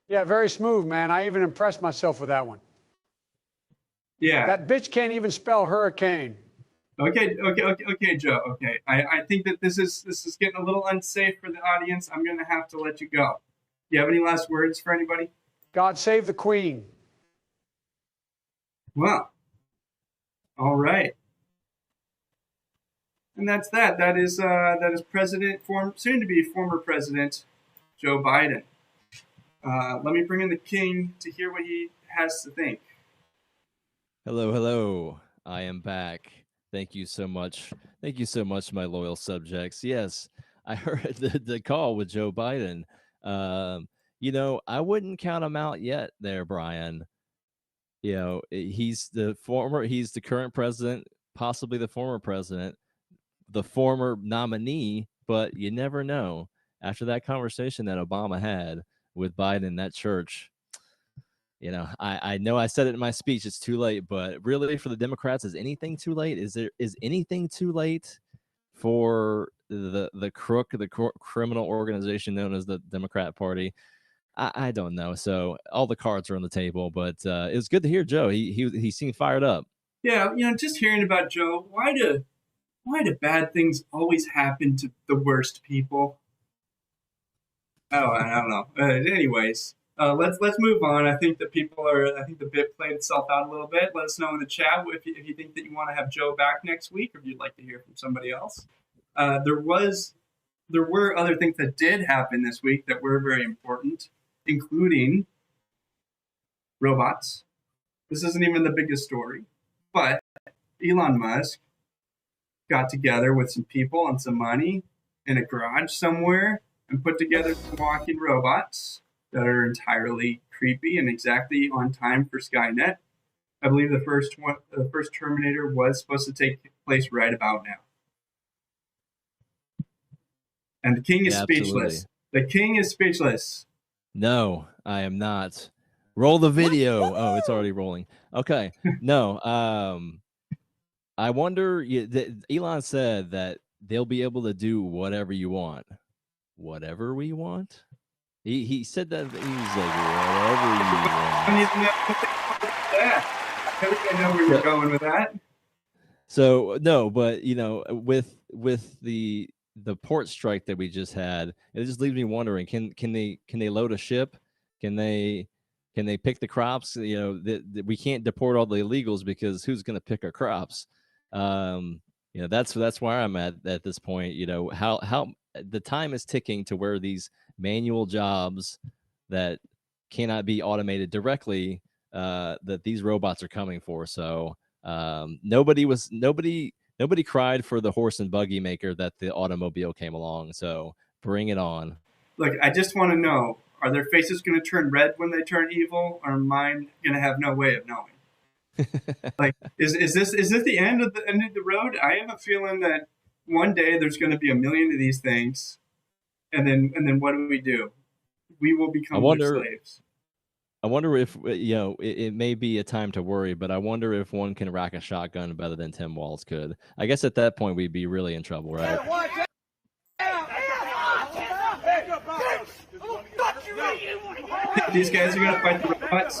Yeah, very smooth, man. I even impressed myself with that one. Yeah. That bitch can't even spell hurricane. Okay, Joe. Okay, I think that this is getting a little unsafe for the audience. I'm gonna have to let you go. Do you have any last words for anybody? God save the Queen. Well, all right. And that's that. That is soon to be former President Joe Biden. Let me bring in the King to hear what he has to think. Hello. I am back. Thank you so much. Thank you so much, my loyal subjects. Yes, I heard the call with Joe Biden. You know, I wouldn't count him out yet there, Brian. You know, he's the current president, possibly the former president, the former nominee, but you never know. After that conversation that Obama had with Biden in that church, you know, I know I said it in my speech, it's too late, but really for the Democrats, is anything too late? Is anything too late for the criminal organization known as the Democrat Party? I don't know. So all the cards are on the table, but it was good to hear Joe. He seemed fired up. Yeah, you know, just hearing about Joe, why do bad things always happen to the worst people? Oh, I don't know. Anyways, let's move on. I think that I think the bit played itself out a little bit. Let us know in the chat if you think that you want to have Joe back next week, or if you'd like to hear from somebody else. There were other things that did happen this week that were very important, including robots. This isn't even the biggest story, but Elon Musk got together with some people and some money in a garage somewhere and put together some walking robots that are entirely creepy and exactly on time for Skynet. I believe the first Terminator was supposed to take place right about now. And the King is speechless. The King is speechless. No, I am not. Roll the video. Oh, it's already rolling. Okay. No. I wonder. Elon said that they'll be able to do whatever you want. Whatever we want. He said that. He's like whatever you want. I don't even know that. I think I know where you're going with that. So no, but you know, with the port strike that we just had, it just leaves me wondering: can they load a ship? Can they pick the crops? You know, we can't deport all the illegals because who's going to pick our crops? You know, that's where I'm at this point. You know, how the time is ticking to where these manual jobs that cannot be automated directly, that these robots are coming for. So nobody Nobody cried for the horse and buggy maker that the automobile came along. So bring it on. Look, I just want to know: are their faces going to turn red when they turn evil, or mine going to have no way of knowing? Like, is this the end of the road? I have a feeling that one day there's going to be a million of these things, and then what do? We will become their slaves. I wonder if it may be a time to worry, but I wonder if one can rack a shotgun better than Tim Walz could. I guess at that point we'd be really in trouble, right? These guys are going to fight the robots.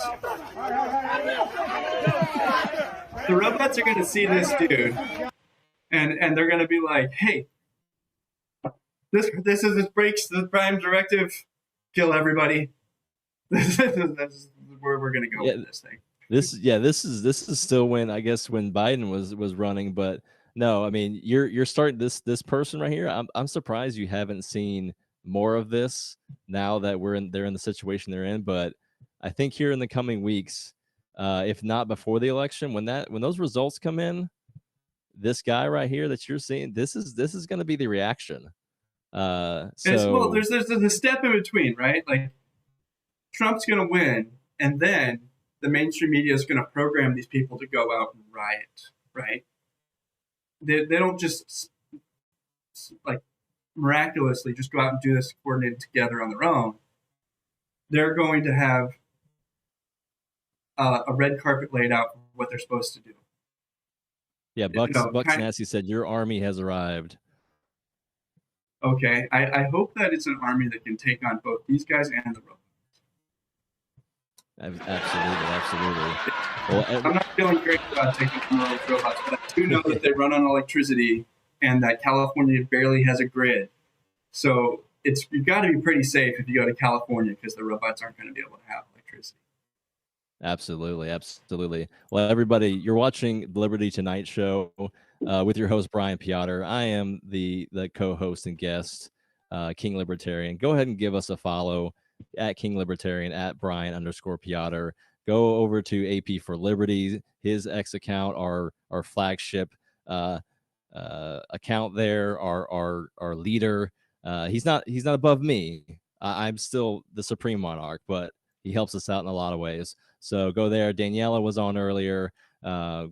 The robots are going to see this dude, and they're going to be like, "Hey, this breaks the Prime Directive. Kill everybody." This is where we're going to go with this thing. This is still when Biden was running, but no, I mean you're starting this person right here. I'm surprised you haven't seen more of this now that they're in the situation they're in. But I think here in the coming weeks, if not before the election, when those results come in, this guy right here that you're seeing, this is going to be the reaction. There's a step in between, right? Like Trump's going to win, and then the mainstream media is going to program these people to go out and riot, right? They don't just like miraculously just go out and do this coordinated together on their own. They're going to have a red carpet laid out for what they're supposed to do. Yeah, Buck Nasty said your army has arrived. Okay, I hope that it's an army that can take on both these guys and the robots. Absolutely. Well, I'm not feeling great about taking on those robots, but I do know that they run on electricity and that California barely has a grid. So you've got to be pretty safe if you go to California because the robots aren't going to be able to have electricity. Absolutely. Well, everybody, you're watching the Liberty Tonight show with your host, Brian Piotr. I am the co-host and guest, King Libertarian. Go ahead and give us a follow at King Libertarian, at Brian_Piotr. Go over to AP for Liberty, his X account, our flagship account there, our leader. He's not above me. I'm still the supreme monarch, but he helps us out in a lot of ways. So go there. Daniela was on earlier.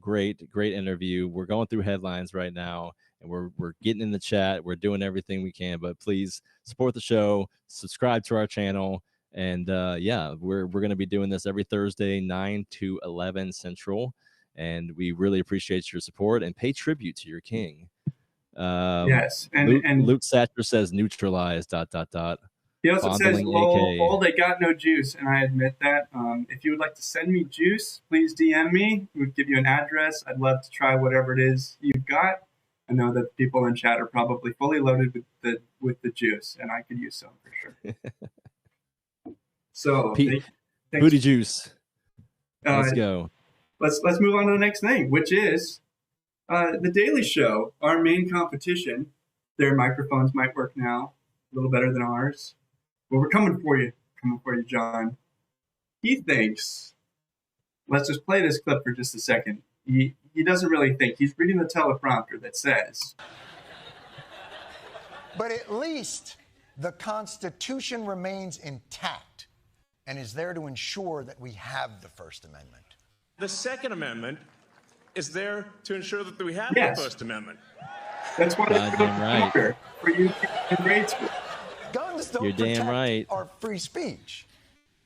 Great interview. We're going through headlines right now, and we're getting in the chat. We're doing everything we can, but please support the show, subscribe to our channel, and we're going to be doing this every Thursday, 9 to 11 Central, and we really appreciate your support and pay tribute to your king. Yes, and Luke Satcher says neutralize ... He also says, "Lol, they got no juice," and I admit that. If you would like to send me juice, please DM me. We'll give you an address. I'd love to try whatever it is you've got. I know that people in chat are probably fully loaded with the juice, and I could use some for sure. So, booty juice. Let's go. Let's move on to the next thing, which is the Daily Show, our main competition. Their microphones might work now a little better than ours. Well, we're coming for you, John. He thinks, let's just play this clip for just a second. He doesn't really think. He's reading the teleprompter that says, but at least the Constitution remains intact and is there to ensure that we have the First Amendment. The Second Amendment is there to ensure that we have Yes. the First Amendment. That's why it's right. For you in grade school. Guns don't You're damn protect right. our free speech.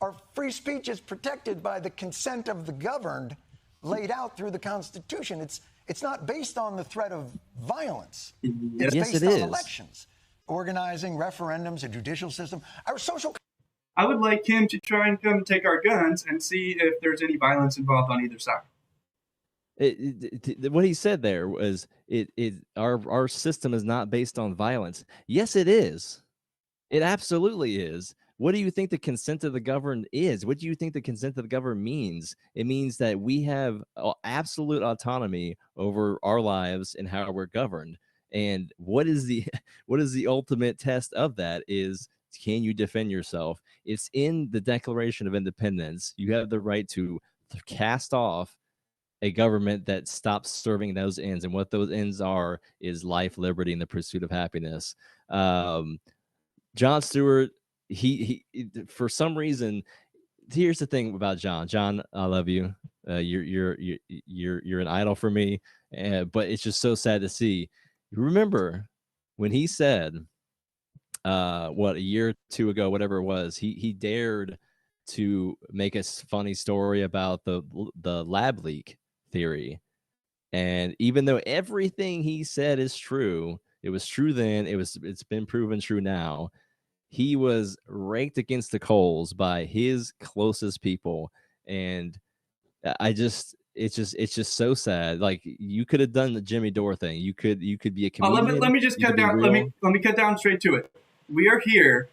Our free speech is protected by the consent of the governed laid out through the Constitution. It's not based on the threat of violence. It's Yes, based it on is. elections, organizing, referendums, a judicial system. Our social... I would like him to try and come take our guns and see if there's any violence involved on either side. What he said there was our system is not based on violence. Yes, it is. It absolutely is. What do you think the consent of the governed is? What do you think the consent of the governed means? It means that we have absolute autonomy over our lives and how we're governed. And what is the ultimate test of that is, can you defend yourself? It's in the Declaration of Independence. You have the right to cast off a government that stops serving those ends, and what those ends are is life, liberty, and the pursuit of happiness. Jon Stewart, he for some reason, here's the thing about Jon. Jon, I love you. You're an idol for me, but it's just so sad to see. Remember when he said, what, a year or two ago, whatever it was, he dared to make a funny story about the lab leak theory, and even though everything he said is true, it was true then, it's been proven true now. He was raked against the coals by his closest people, and it's just so sad. Like, you could have done the Jimmy Dore thing. You could be a comedian. Let me just cut down. Let me cut down straight to it. We are here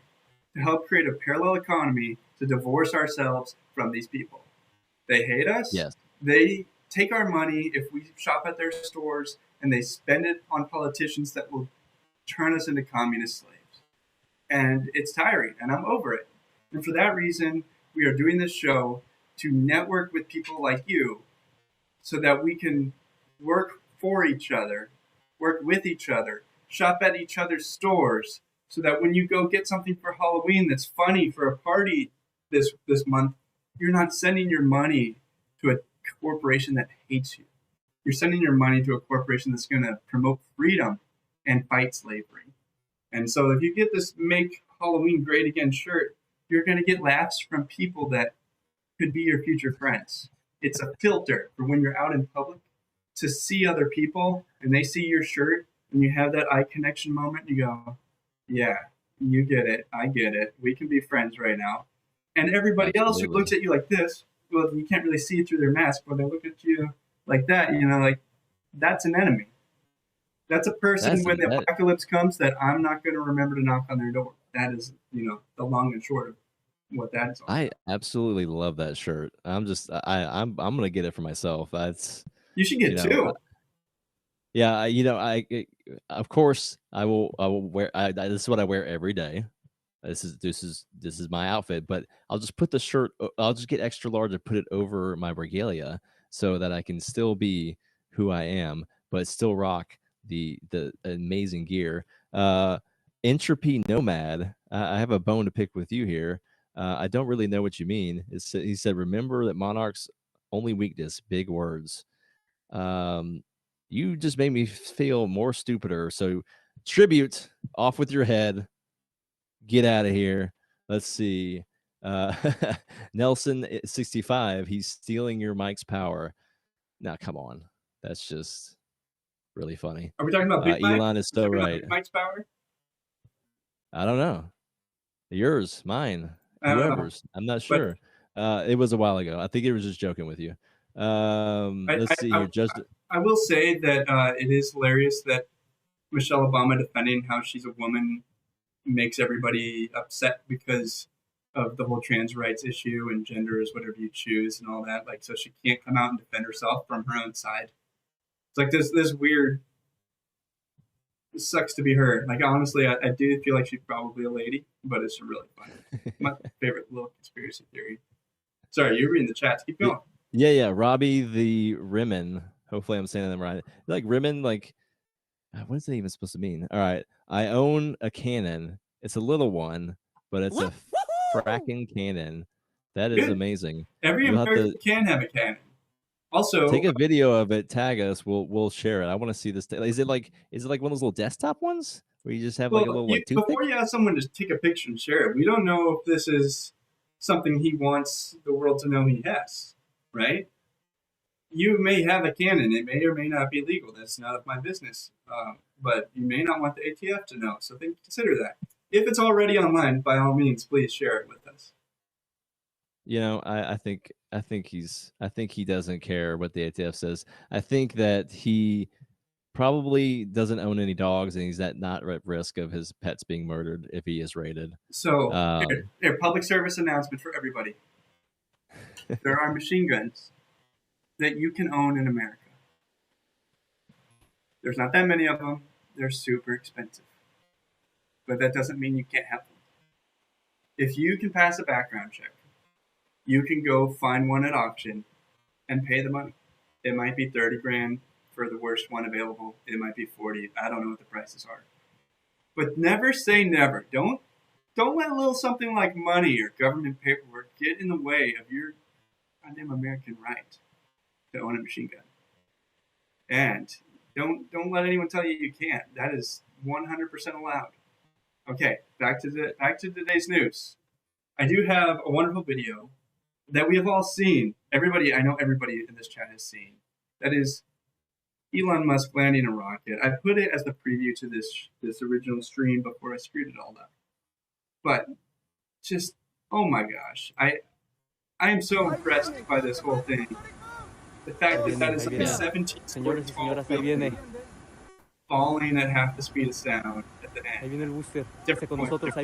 to help create a parallel economy to divorce ourselves from these people. They hate us. Yes. They take our money if we shop at their stores, and they spend it on politicians that will turn us into communist slaves. And it's tiring, and I'm over it. And for that reason, we are doing this show to network with people like you so that we can work for each other, work with each other, shop at each other's stores, so that when you go get something for Halloween that's funny for a party this month, you're not sending your money to a corporation that hates you. You're sending your money to a corporation that's going to promote freedom and fight slavery. And so if you get this Make Halloween Great Again shirt, you're going to get laughs from people that could be your future friends. It's a filter for when you're out in public to see other people and they see your shirt and you have that eye connection moment. You go, yeah, you get it. I get it. We can be friends right now. And everybody else who looks at you like this, well, you can't really see through their mask, but they look at you like that, like that's an enemy. That's a person when the apocalypse comes that I'm not going to remember to knock on their door. That is, the long and short of what that is. I absolutely love that shirt. I'm gonna get it for myself. You should get two. Yeah, of course I will wear. This is what I wear every day. This is my outfit. But I'll just put the shirt. I'll just get extra large and put it over my regalia so that I can still be who I am, but still rock the amazing gear. Entropy Nomad. I have a bone to pick with you here. I don't really know what you mean. He said, remember that Monarch's only weakness, big words. You just made me feel more stupider. So tribute, off with your head. Get out of here. Let's see. Nelson 65, he's stealing your mic's power. Now, come on. That's just really funny. Are we talking about Big Mike? Elon is so right. Big Mike's power? I don't know. Yours, mine, whoever's. I'm not sure. It was a while ago. I think he was just joking with you. Let's see here. I will say that it is hilarious that Michelle Obama defending how she's a woman makes everybody upset because of the whole trans rights issue and gender is whatever you choose and all that. Like, so she can't come out and defend herself from her own side. It's like this weird. It sucks to be her. Like, honestly, I do feel like she's probably a lady, but it's really fun. My favorite little conspiracy theory. Sorry, you're reading the chats. Keep going. Yeah. Robbie the Rimmon. Hopefully, I'm saying them right. Like Rimmon, like, what is that even supposed to mean? All right, I own a cannon. It's a little one, but it's a fracking cannon. That is amazing. Every American can have a cannon. Also, take a video of it. Tag us. We'll share it. I want to see this. Is it like one of those little desktop ones where you just have like a little toothpick? Before you ask someone to take a picture and share it, we don't know if this is something he wants the world to know he has, right? You may have a cannon. It may or may not be legal. That's none of my business. But you may not want the ATF to know. So consider that. If it's already online, by all means, please share it with us. I think he doesn't care what the ATF says. I think that he probably doesn't own any dogs, and he's not at risk of his pets being murdered if he is raided. So, here, public service announcement for everybody. There are machine guns that you can own in America. There's not that many of them. They're super expensive. But that doesn't mean you can't have them. If you can pass a background check, you can go find one at auction and pay the money. It might be 30 grand for the worst one available. It might be 40. I don't know what the prices are. But never say never. Don't let a little something like money or government paperwork get in the way of your goddamn American right to own a machine gun. And don't let anyone tell you you can't. That is 100% allowed. Okay, back to today's news. I do have a wonderful video that we have all seen. I know everybody in this chat has seen. That is Elon Musk landing a rocket. I put it as the preview to this original stream before I screwed it all up. But just, oh my gosh, I am so impressed by this whole thing. The fact that is like a 17 falling at half the speed of sound at the end. Different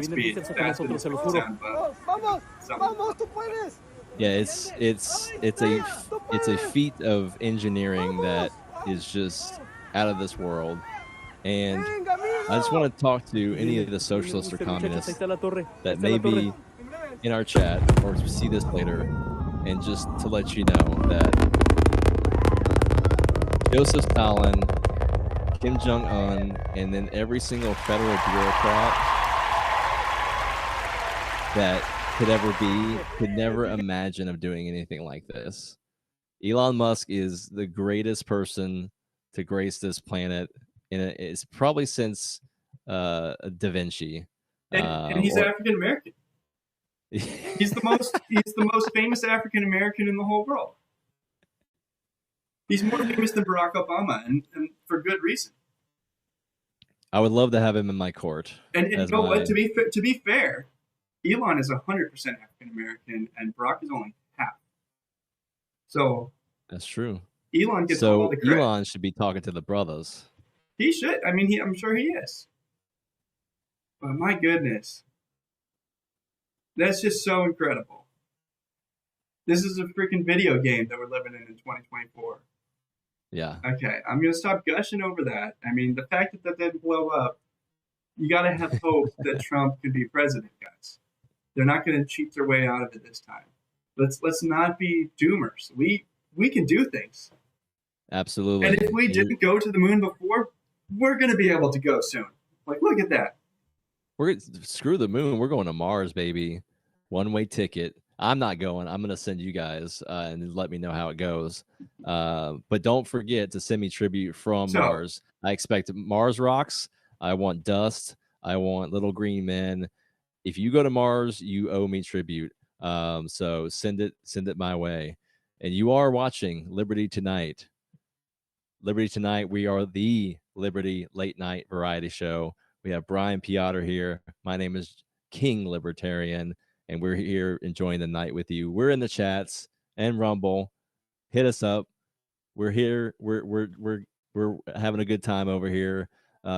speed. Faster sound, but Yeah, it's a feat of engineering that is just out of this world. And I just want to talk to any of the socialists or communists that may be in our chat or see this later, and just to let you know that Joseph Stalin, Kim Jong-un, and then every single federal bureaucrat that could ever be could never imagine of doing anything like this. Elon Musk is the greatest person to grace this planet, and it's probably since Da Vinci. And he's African American. He's the most famous African American in the whole world. He's more famous than Barack Obama, and for good reason. I would love to have him in my court. And to be fair, Elon is 100% African American, and Barack is only half. So that's true. Elon gets all the credit. Elon should be talking to the brothers. He should. I mean, I'm sure he is. But my goodness, that's just so incredible. This is a freaking video game that we're living in 2024. Yeah. Okay, I'm going to stop gushing over that. I mean, the fact that didn't blow up, you got to have hope that Trump can be president, guys. They're not going to cheat their way out of it this time. Let's not be doomers. We can do things. Absolutely. And if we didn't go to the moon before, we're going to be able to go soon. Like, look at that. Screw the moon. We're going to Mars, baby. One-way ticket. I'm not going. I'm going to send you guys and let me know how it goes. But don't forget to send me tribute from Mars. I expect Mars rocks. I want dust. I want little green men. If you go to Mars, you owe me tribute. So send it my way. And you are watching Liberty Tonight. Liberty Tonight, we are the Liberty late night variety show. We have Brian Piotr here. My name is King Libertarian, and we're here enjoying the night with you. We're in the chats and Rumble. Hit us up. We're here. We're having a good time over here.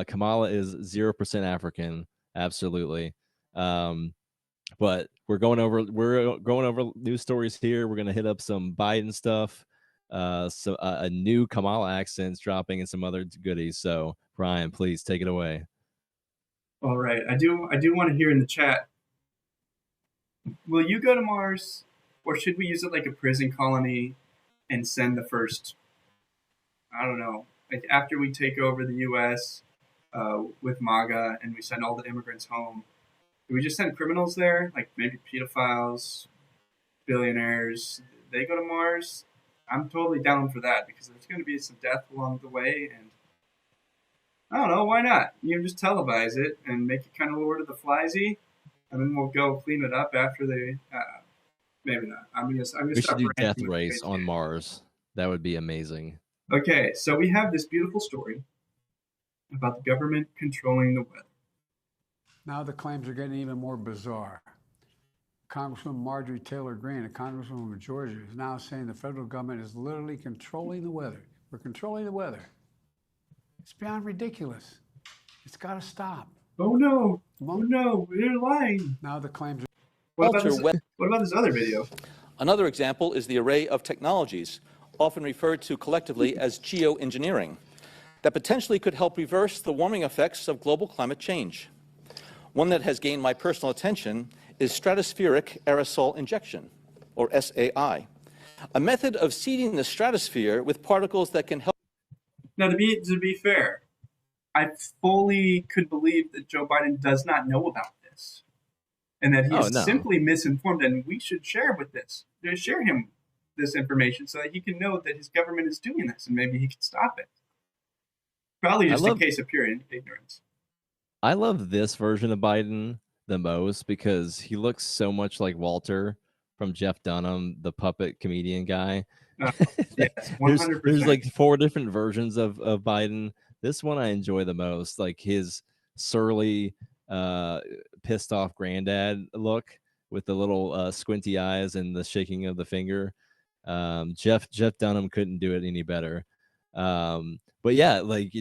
Kamala is 0% African, absolutely. But we're going over news stories here. We're gonna hit up some Biden stuff. So a new Kamala accent's dropping and some other goodies. So Brian, please take it away. All right, I do want to hear in the chat. Will you go to Mars, or should we use it like a prison colony and send the first? I don't know. Like after we take over the U.S. With MAGA and we send all the immigrants home, do we just send criminals there, like maybe pedophiles, billionaires? They go to Mars. I'm totally down for that because there's going to be some death along the way, and I don't know, why not? You can just televise it and make it kind of Lord of the Fliesy, and then we'll go clean it up after they. Maybe not. I'm gonna we stop should do Death ranting. Race on Mars. That would be amazing. Okay, so we have this beautiful story about the government controlling the weather. Now the claims are getting even more bizarre. Congresswoman Marjorie Taylor Greene, a congresswoman of Georgia, is now saying the federal government is literally controlling the weather. We're controlling the weather. It's beyond ridiculous. It's got to stop. Oh no! Oh no! You're lying. Now the claims are. What about this other video? Another example is the array of technologies, often referred to collectively as geoengineering, that potentially could help reverse the warming effects of global climate change. One that has gained my personal attention is stratospheric aerosol injection, or SAI. a method of seeding the stratosphere with particles that can help. Now, to be fair, I fully could believe that Joe Biden does not know about this, and that he is simply misinformed, and we should share him this information so that he can know that his government is doing this, and maybe he can stop it. Probably just a case of pure ignorance. I love this version of Biden the most because he looks so much like Walter from Jeff Dunham, the puppet comedian guy. Yes, 100%. There's like 4 different versions of Biden. This one I enjoy the most, like his surly, pissed off granddad look with the little squinty eyes and the shaking of the finger. Jeff Dunham couldn't do it any better. But yeah, like,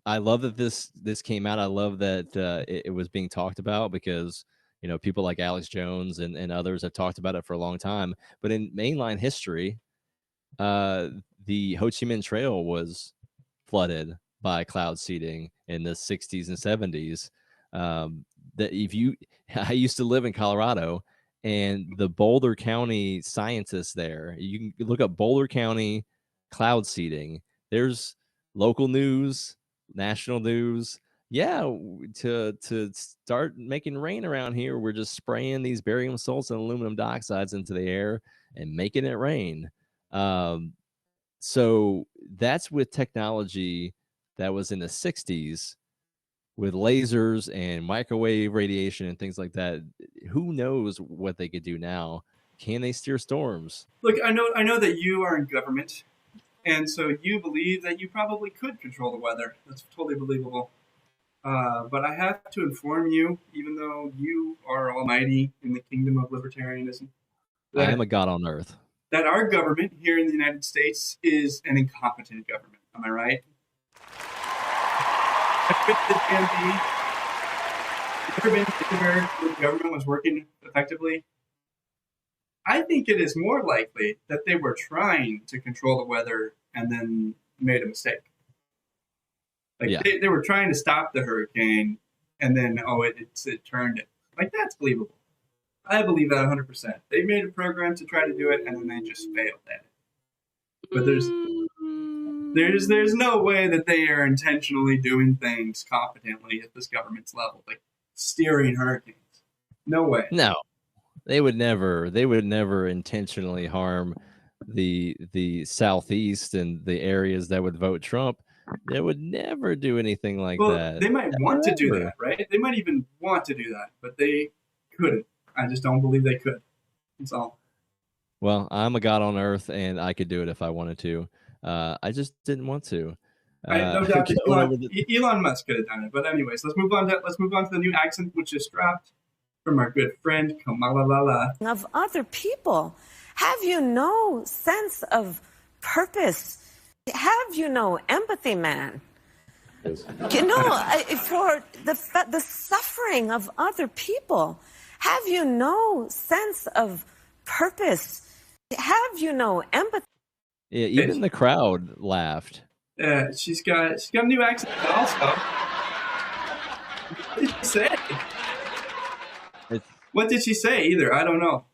I love that this came out. I love that it was being talked about because, people like Alex Jones and others have talked about it for a long time. But in mainline history, the Ho Chi Minh Trail was flooded by cloud seeding in the 60s and 70s. I used to live in Colorado, and the Boulder County scientists there, you can look up Boulder County cloud seeding. There's local news, national news. Yeah, to start making rain around here, we're just spraying these barium salts and aluminum dioxides into the air and making it rain. So that's with technology that was in the 60s with lasers and microwave radiation and things like that. Who knows what they could do now? Can they steer storms? Look, I know that you are in government, and so you believe that you probably could control the weather. That's totally believable. But I have to inform you, even though you are almighty in the kingdom of libertarianism, I am a god on earth. That our government here in the United States is an incompetent government. Am I right? I quit the DMV. Ever been anywhere where the government was working effectively? I think it is more likely that they were trying to control the weather and then made a mistake. Like they were trying to stop the hurricane, and then it turned it. Like, that's believable. I believe that 100%. They made a program to try to do it, and then they just failed at it. But there's no way that they are intentionally doing things competently at this government's level, like steering hurricanes. No way. No, they would never intentionally harm the Southeast and the areas that would vote Trump. They would never do anything like that. They might want to do that, right? They might even want to do that, but they couldn't. I just don't believe they could. That's all. Well, I'm a god on earth, and I could do it if I wanted to. I just didn't want to. No doubt that Elon Musk could have done it. But anyways, let's move on to the new accent, which is dropped from our good friend Kamala Lala. Of other people, have you no sense of purpose? Have you no empathy, man? For the suffering of other people, have you no sense of purpose? Have you no empathy? Yeah, even the crowd laughed. She's got a new accent also. What did she say? What did she say either? I don't know.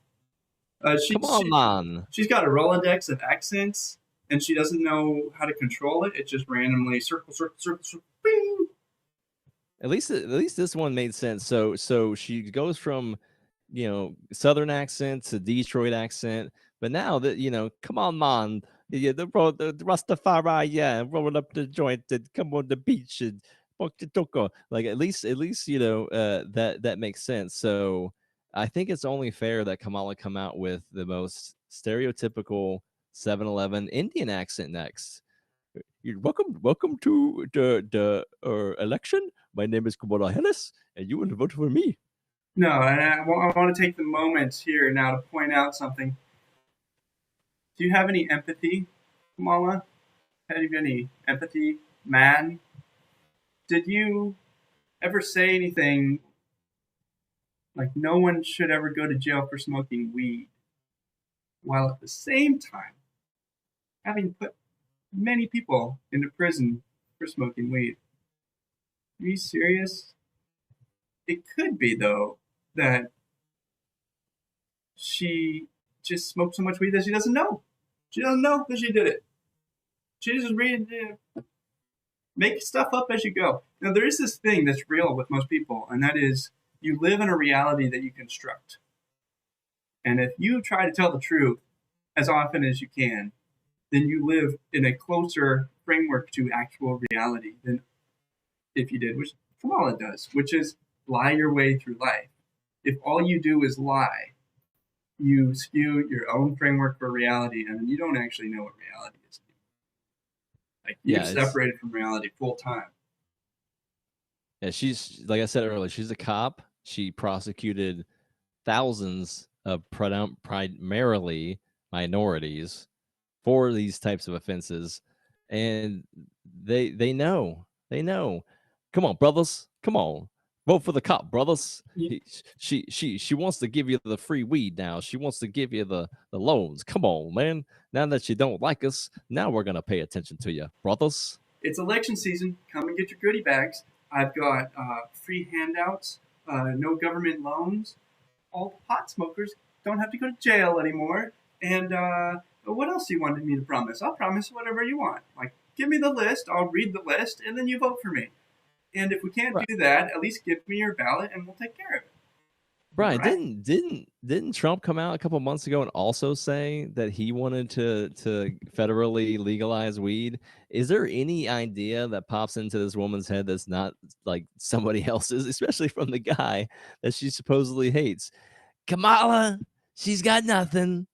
Come on, man. She's got a Rolodex of accents, and she doesn't know how to control it. It just randomly circle, bing. At least this one made sense. So she goes from, Southern accent to Detroit accent, but now that come on, man, the Rastafari, rolling up the joint and come on the beach and walk the toko. Like at least that makes sense. So I think it's only fair that Kamala come out with the most stereotypical 7-Eleven Indian accent next. Welcome to the election. My name is Kamala Harris, and you want to vote for me. No, and I want to take the moment here now to point out something. Do you have any empathy, Kamala? Have you any empathy, man? Did you ever say anything like no one should ever go to jail for smoking weed, while at the same time having put many people into prison for smoking weed? Are you serious? It could be, though, that she just smoked so much weed that she doesn't know. She doesn't know that she did it. She just make stuff up as you go. Now, there is this thing that's real with most people, and that is you live in a reality that you construct. And if you try to tell the truth as often as you can, then you live in a closer framework to actual reality than if you did, which Kamala does, which is lie your way through life. If all you do is lie, you skew your own framework for reality, and you don't actually know what reality is. Like, you're separated from reality full time. Yeah, she's, like I said earlier, she's a cop. She prosecuted thousands of primarily minorities for these types of offenses, and they know. Come on, brothers, come on, vote for the cop, brothers. She wants to give you the free weed now. She wants to give you the loans. Come on, man. Now that you don't like us, now we're gonna pay attention to you, brothers. It's election season. Come and get your goodie bags. I've got free handouts, no government loans. All the pot smokers don't have to go to jail anymore. And what else do you wanted me to promise? I'll promise whatever you want. Like, give me the list. I'll read the list, and then you vote for me. And if we can't do that, at least give me your ballot, and we'll take care of it. Brian, Right? didn't Trump come out a couple months ago and also say that he wanted to federally legalize weed? Is there any idea that pops into this woman's head that's not like somebody else's, especially from the guy that she supposedly hates? Kamala, she's got nothing.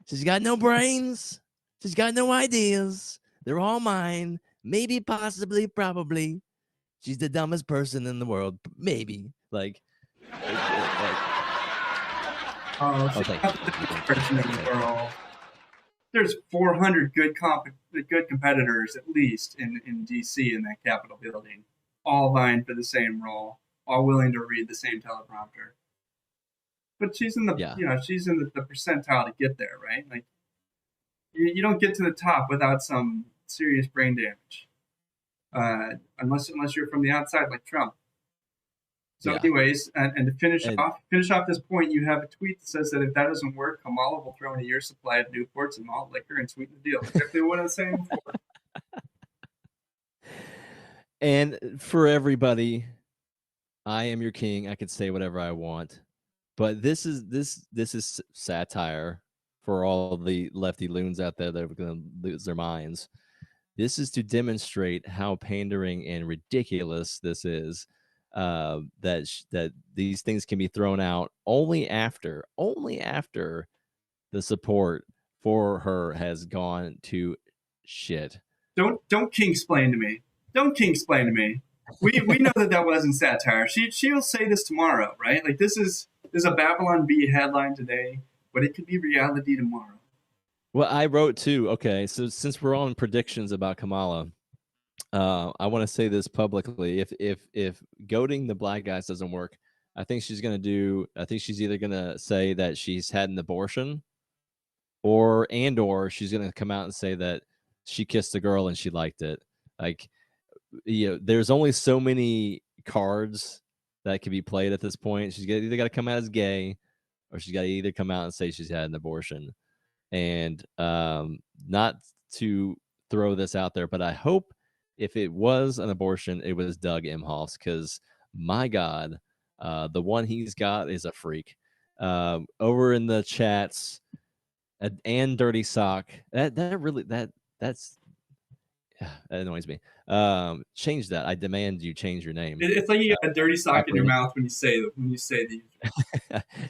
She's got no brains. She's got no ideas. They're all mine. Maybe, possibly, probably. She's the dumbest person in the world. Maybe. Like, She's not the dumbest person in the world. There's 400 good competitors at least in DC in that Capitol building, all vying for the same role, all willing to read the same teleprompter. But she's in the she's in the percentile to get there, right? Like, you don't get to the top without some serious brain damage, unless you're from the outside like Trump. So, anyways, and to finish off this point, you have a tweet that says that if that doesn't work, Kamala will throw in a year's supply of Newports and malt liquor and sweeten the deal. Exactly what I was saying before. and for everybody, I am your king. I can say whatever I want, but this is satire for all the lefty loons out there that are going to lose their minds. This is to demonstrate how pandering and ridiculous this is. That these things can be thrown out only after the support for her has gone to shit. Don't king-splain to me. Don't king-splain to me. We know that wasn't satire. She'll say this tomorrow, right? Like, this is a Babylon Bee headline today, but it could be reality tomorrow. Well, I wrote too. Okay, so since we're on predictions about Kamala, I want to say this publicly. If goading the black guys doesn't work, I think she's either gonna say that she's had an abortion, or she's gonna come out and say that she kissed a girl and she liked it. Like, there's only so many cards that can be played at this point. She's either got to come out as gay, or she's got to either come out and say she's had an abortion. And not to throw this out there, but I hope if it was an abortion, it was Doug Emhoff's, because my God, the one he's got is a freak. Over in the chats, and Dirty Sock, that annoys me. Change that. I demand you change your name. It's like you got a dirty sock in your mouth when you say these.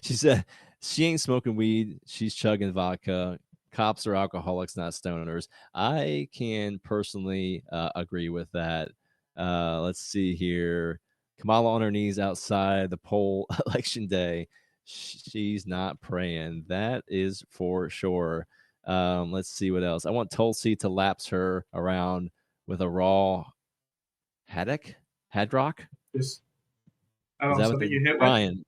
She said she ain't smoking weed. She's chugging vodka. Cops are alcoholics, not stoners. I can personally agree with that. Let's see here. Kamala on her knees outside the poll election day. She's not praying. That is for sure. Let's see what else. I want Tulsi to lapse her around with a raw haddock? Hadrock? Is that what you hit Brian?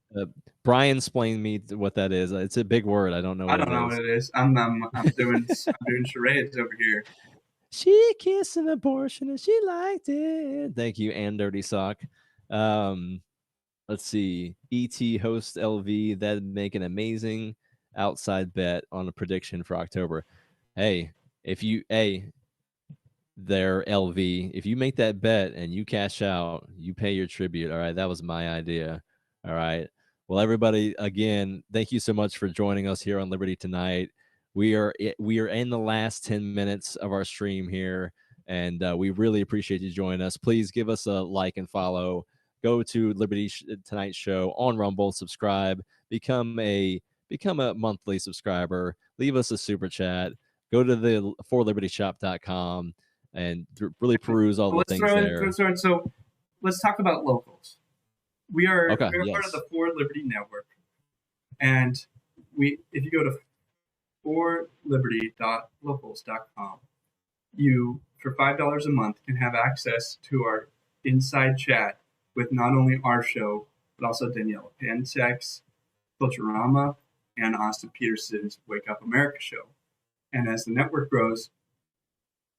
Brian explained me what that is. It's a big word. I don't know. I don't know what it is. I'm doing charades over here. She kissed an abortion and she liked it. Thank you, and Dirty Sock. Let's see. ET host LV, that'd make an amazing outside bet on a prediction for October. Hey, if you their LV, if you make that bet and you cash out, you pay your tribute. All right, that was my idea. All right. Well, everybody, again, thank you so much for joining us here on Liberty Tonight. We are in the last 10 minutes of our stream here, and we really appreciate you joining us. Please give us a like and follow. Go to Liberty Tonight Show on Rumble, subscribe, become a monthly subscriber, leave us a super chat, go to the forlibertyshop.com and really peruse all the things there. So let's talk about locals. We are Okay, we're part of the For Liberty Network, and if you go to forliberty.locals.com, you for $5 a month can have access to our inside chat with not only our show but also Daniela Pentek's Culturama and Austin Peterson's Wake Up America show. And as the network grows,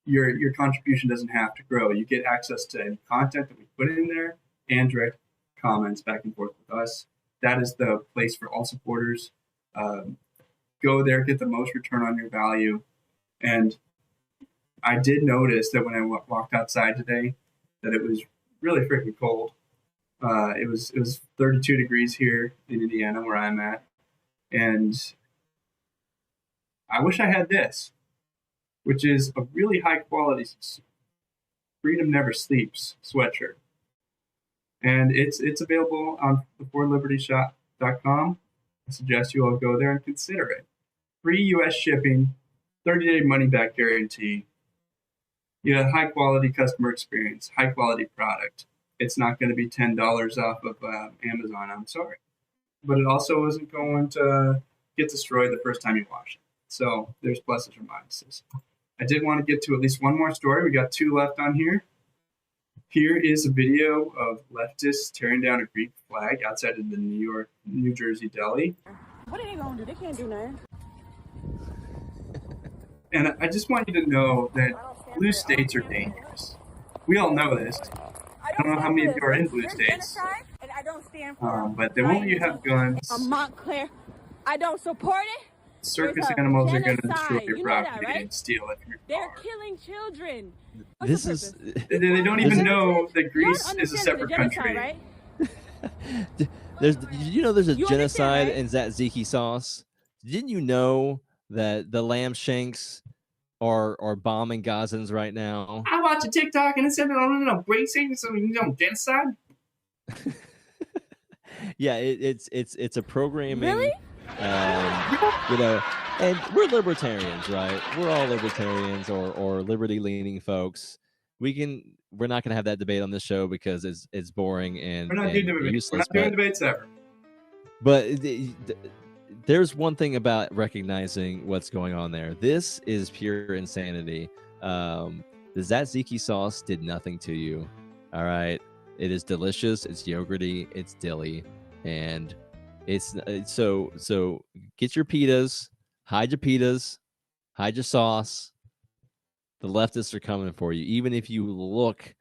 your contribution doesn't have to grow. You get access to any content that we put in there and direct comments back and forth with us. That is the place for all supporters. Go there, get the most return on your value. And I did notice that when I walked outside today, that it was really freaking cold. It was 32 degrees here in Indiana, where I'm at, and I wish I had this, which is a really high quality Freedom Never Sleeps sweatshirt. And it's available on the forlibertyshop.com. I suggest you all go there and consider it. Free U.S. shipping, 30-day money-back guarantee. You have high quality customer experience, high quality product. It's not going to be $10 off of Amazon. I'm sorry, but it also isn't going to get destroyed the first time you wash it. So there's pluses or minuses. I did want to get to at least one more story. We got 2 left on here. Here is a video of leftists tearing down a Greek flag outside of the New Jersey deli. What are they gonna do? They can't do nothing. And I just want you to know that blue states are dangerous. We all know this. I don't know how many of you are in blue states, And I don't stand for but they won't let you have guns. Montclair. I don't support it. Circus There's a animals are going to genocide. destroy your You know that, property right? and steal it from your They're killing children. This is They don't even know that Greece is a separate country. Right? there's a You genocide understand, in tzatziki sauce. Didn't you know that the lamb shanks are bombing Gazans right now? I watch a TikTok and it said, no, bracing, so genocide. Yeah, it's a programming. Really? And we're libertarians, right? We're all libertarians or liberty-leaning folks. We're not gonna have that debate on this show because it's boring and We're not doing debates. We're useless. not doing debates ever. But there's one thing about recognizing what's going on there. This is pure insanity. The tzatziki sauce did nothing to you. All right, it is delicious. It's yogurty. It's dilly, and it's so. Get your pitas. Hide your sauce. The leftists are coming for you. Even if you look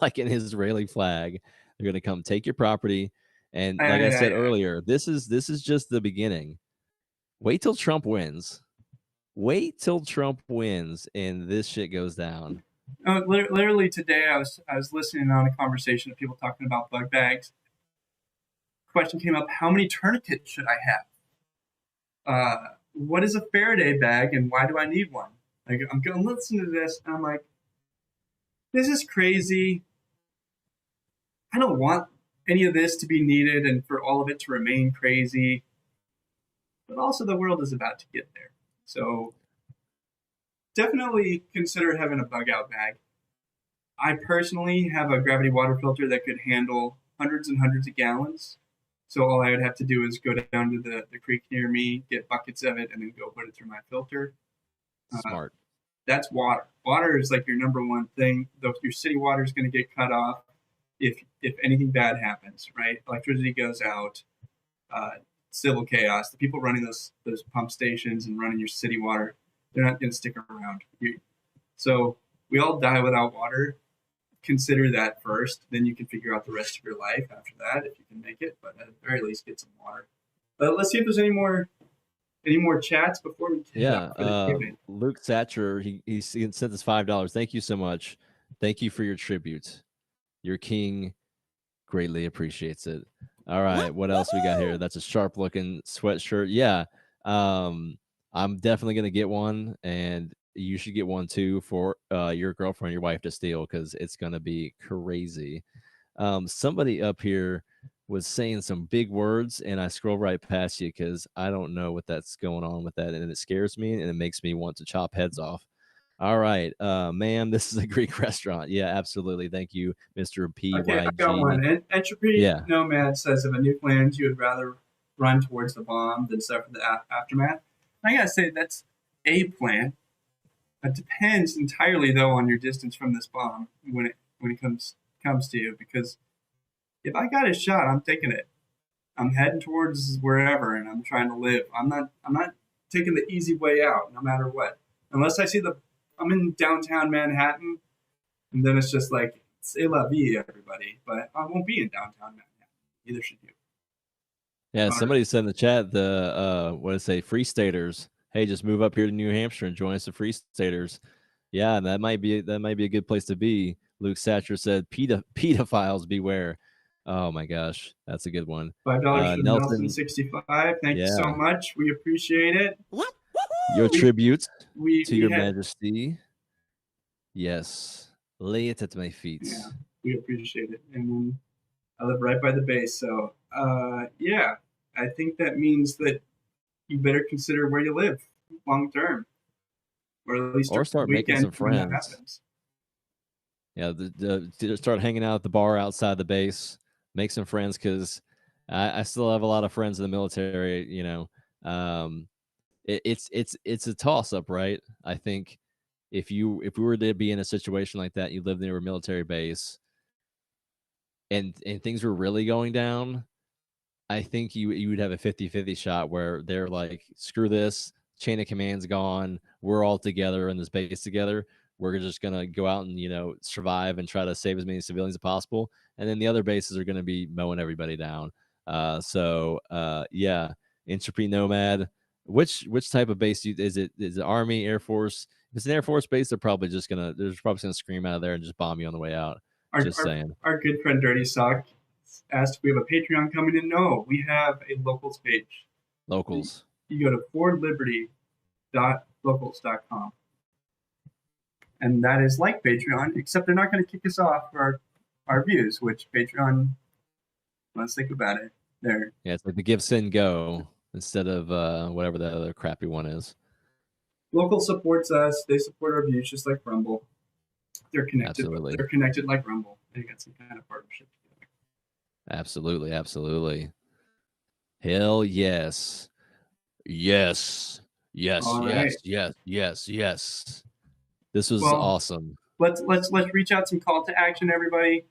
like an Israeli flag, they're going to come take your property. And like I said earlier, this is just the beginning. Wait till Trump wins. Wait till Trump wins, and this shit goes down. Literally today, I was listening on a conversation of people talking about bug bags. Question came up: how many tourniquets should I have? What is a Faraday bag, and why do I need one? Like, I'm going to listen to this, and I'm like, this is crazy. I don't want any of this to be needed and for all of it to remain crazy. But also, the world is about to get there. So definitely consider having a bug out bag. I personally have a gravity water filter that could handle hundreds and hundreds of gallons. So all I would have to do is go down to the creek near me, get buckets of it, and then go put it through my filter. Smart. That's water. Water is like your number one thing. Though your city water is going to get cut off if anything bad happens, right? Electricity goes out, civil chaos. The people running those pump stations and running your city water, they're not going to stick around. So we all die without water. Consider that first. Then you can figure out the rest of your life after that if you can make it. But at the very least, get some water. Let's see if there's any more Any more chats before we head Yeah, up for the evening? Luke Satcher, he sent us $5. Thank you so much. Thank you for your tribute. Your king greatly appreciates it. All right, what else we got here? That's a sharp looking sweatshirt. Yeah, I'm definitely gonna get one, and you should get one too for your girlfriend, your wife to steal, because it's gonna be crazy. Somebody up here was saying some big words, and I scroll right past you because I don't know what that's going on with that, and it scares me and it makes me want to chop heads off. All right, ma'am, this is a Greek restaurant. Yeah, absolutely. Thank you, Mr. PYG. Okay, I got one. Entropy Yeah. Nomad says, if a nuke lands, you would rather run towards the bomb than suffer the aftermath. I gotta say, that's a plan. It depends entirely, though, on your distance from this bomb when it comes to you. Because if I got a shot, I'm taking it. I'm heading towards wherever, and I'm trying to live. I'm not taking the easy way out, no matter what. Unless I see I'm in downtown Manhattan, and then it's just like, c'est la vie, everybody. But I won't be in downtown Manhattan. Neither should you. Yeah, somebody said in the chat, the what did it say, Free Staters. Hey, just move up here to New Hampshire and join us, the Free Staters. Yeah, that might be a good place to be. Luke Satcher said, pedophiles beware. Oh my gosh, that's a good one. $5 for Nelson 65. Thank you so much. We appreciate it. Your tribute to your had- majesty. Yes. Lay it at my feet. Yeah, we appreciate it. And I live right by the base. So, yeah, I think that means that you better consider where you live long term. Or at least Start making some when that friends. happens. Yeah, to start hanging out at the bar outside the base, make some friends, because I still have a lot of friends in the military. You know, it's a toss up, right? I think if we were to be in a situation like that, you lived near a military base, and things were really going down, I think you would have a 50-50 shot where they're like, screw this, chain of command's gone, we're all together in this base together. We're just gonna go out and, you know, survive and try to save as many civilians as possible. And then the other bases are gonna be mowing everybody down. Yeah, Entropy Nomad. Which type of base is it? Is it Army, Air Force? If it's an Air Force base, they're probably gonna scream out of there and just bomb you on the way out. Saying. Our good friend Dirty Sock asked if we have a Patreon coming in. No, we have a locals page. Locals. You go to fordliberty.locals.com. And that is like Patreon, except they're not going to kick us off for our views, which Patreon, let's think about it. Yeah, it's like the give, send, go instead of whatever that other crappy one is. Local supports us. They support our views just like Rumble. They're connected. Absolutely. They're connected like Rumble. They got some kind of partnership together. Absolutely, absolutely. Hell yes. Yes. Yes, All yes, right. yes, yes, yes. This was Well, awesome. Let's reach out some call to action, everybody.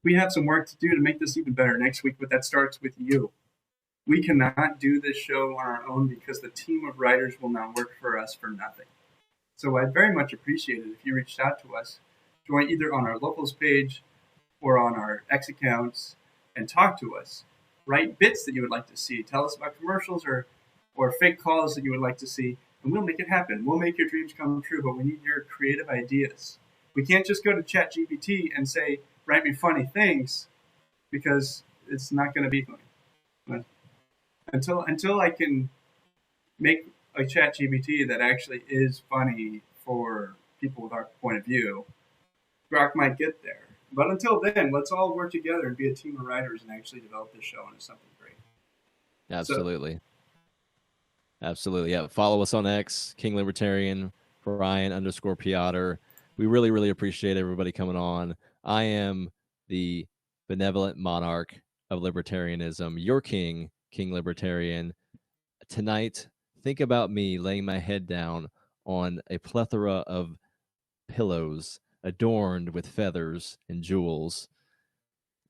We have some work to do to make this even better next week, but that starts with you. We cannot do this show on our own because the team of writers will not work for us for nothing. So I'd very much appreciate it if you reached out to us, join either on our locals page or on our X accounts, and talk to us. Write bits that you would like to see. Tell us about commercials or fake calls that you would like to see, and we'll make it happen. We'll make your dreams come true, but we need your creative ideas. We can't just go to ChatGPT and say, write me funny things, because it's not going to be funny. But until I can make a ChatGPT that actually is funny for people with our point of view, Grok might get there. But until then, let's all work together and be a team of writers and actually develop this show into something great. Absolutely. Absolutely. Yeah. Follow us on X, King Libertarian, Brian_Piotr. We really, really appreciate everybody coming on. I am the benevolent monarch of libertarianism, your king, King Libertarian. Tonight, think about me laying my head down on a plethora of pillows adorned with feathers and jewels.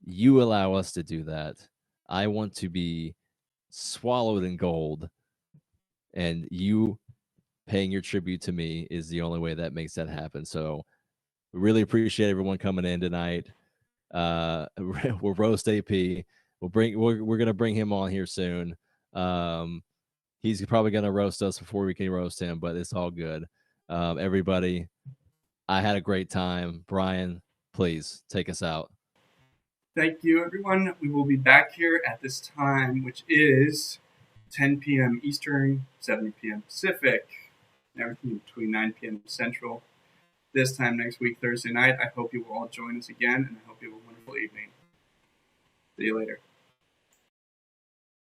You allow us to do that. I want to be swallowed in gold, and you paying your tribute to me is the only way that makes that happen. So we really appreciate everyone coming in tonight. We'll roast AP. We're gonna bring him on here soon. He's probably going to roast us before we can roast him, but it's all good. Everybody, I had a great time. Brian, please take us out. Thank you, everyone. We will be back here at this time, which is 10 p.m. Eastern, 7 p.m. Pacific, everything between 9 p.m. Central. This time next week, Thursday night. I hope you will all join us again, and I hope you have a wonderful evening. See you later.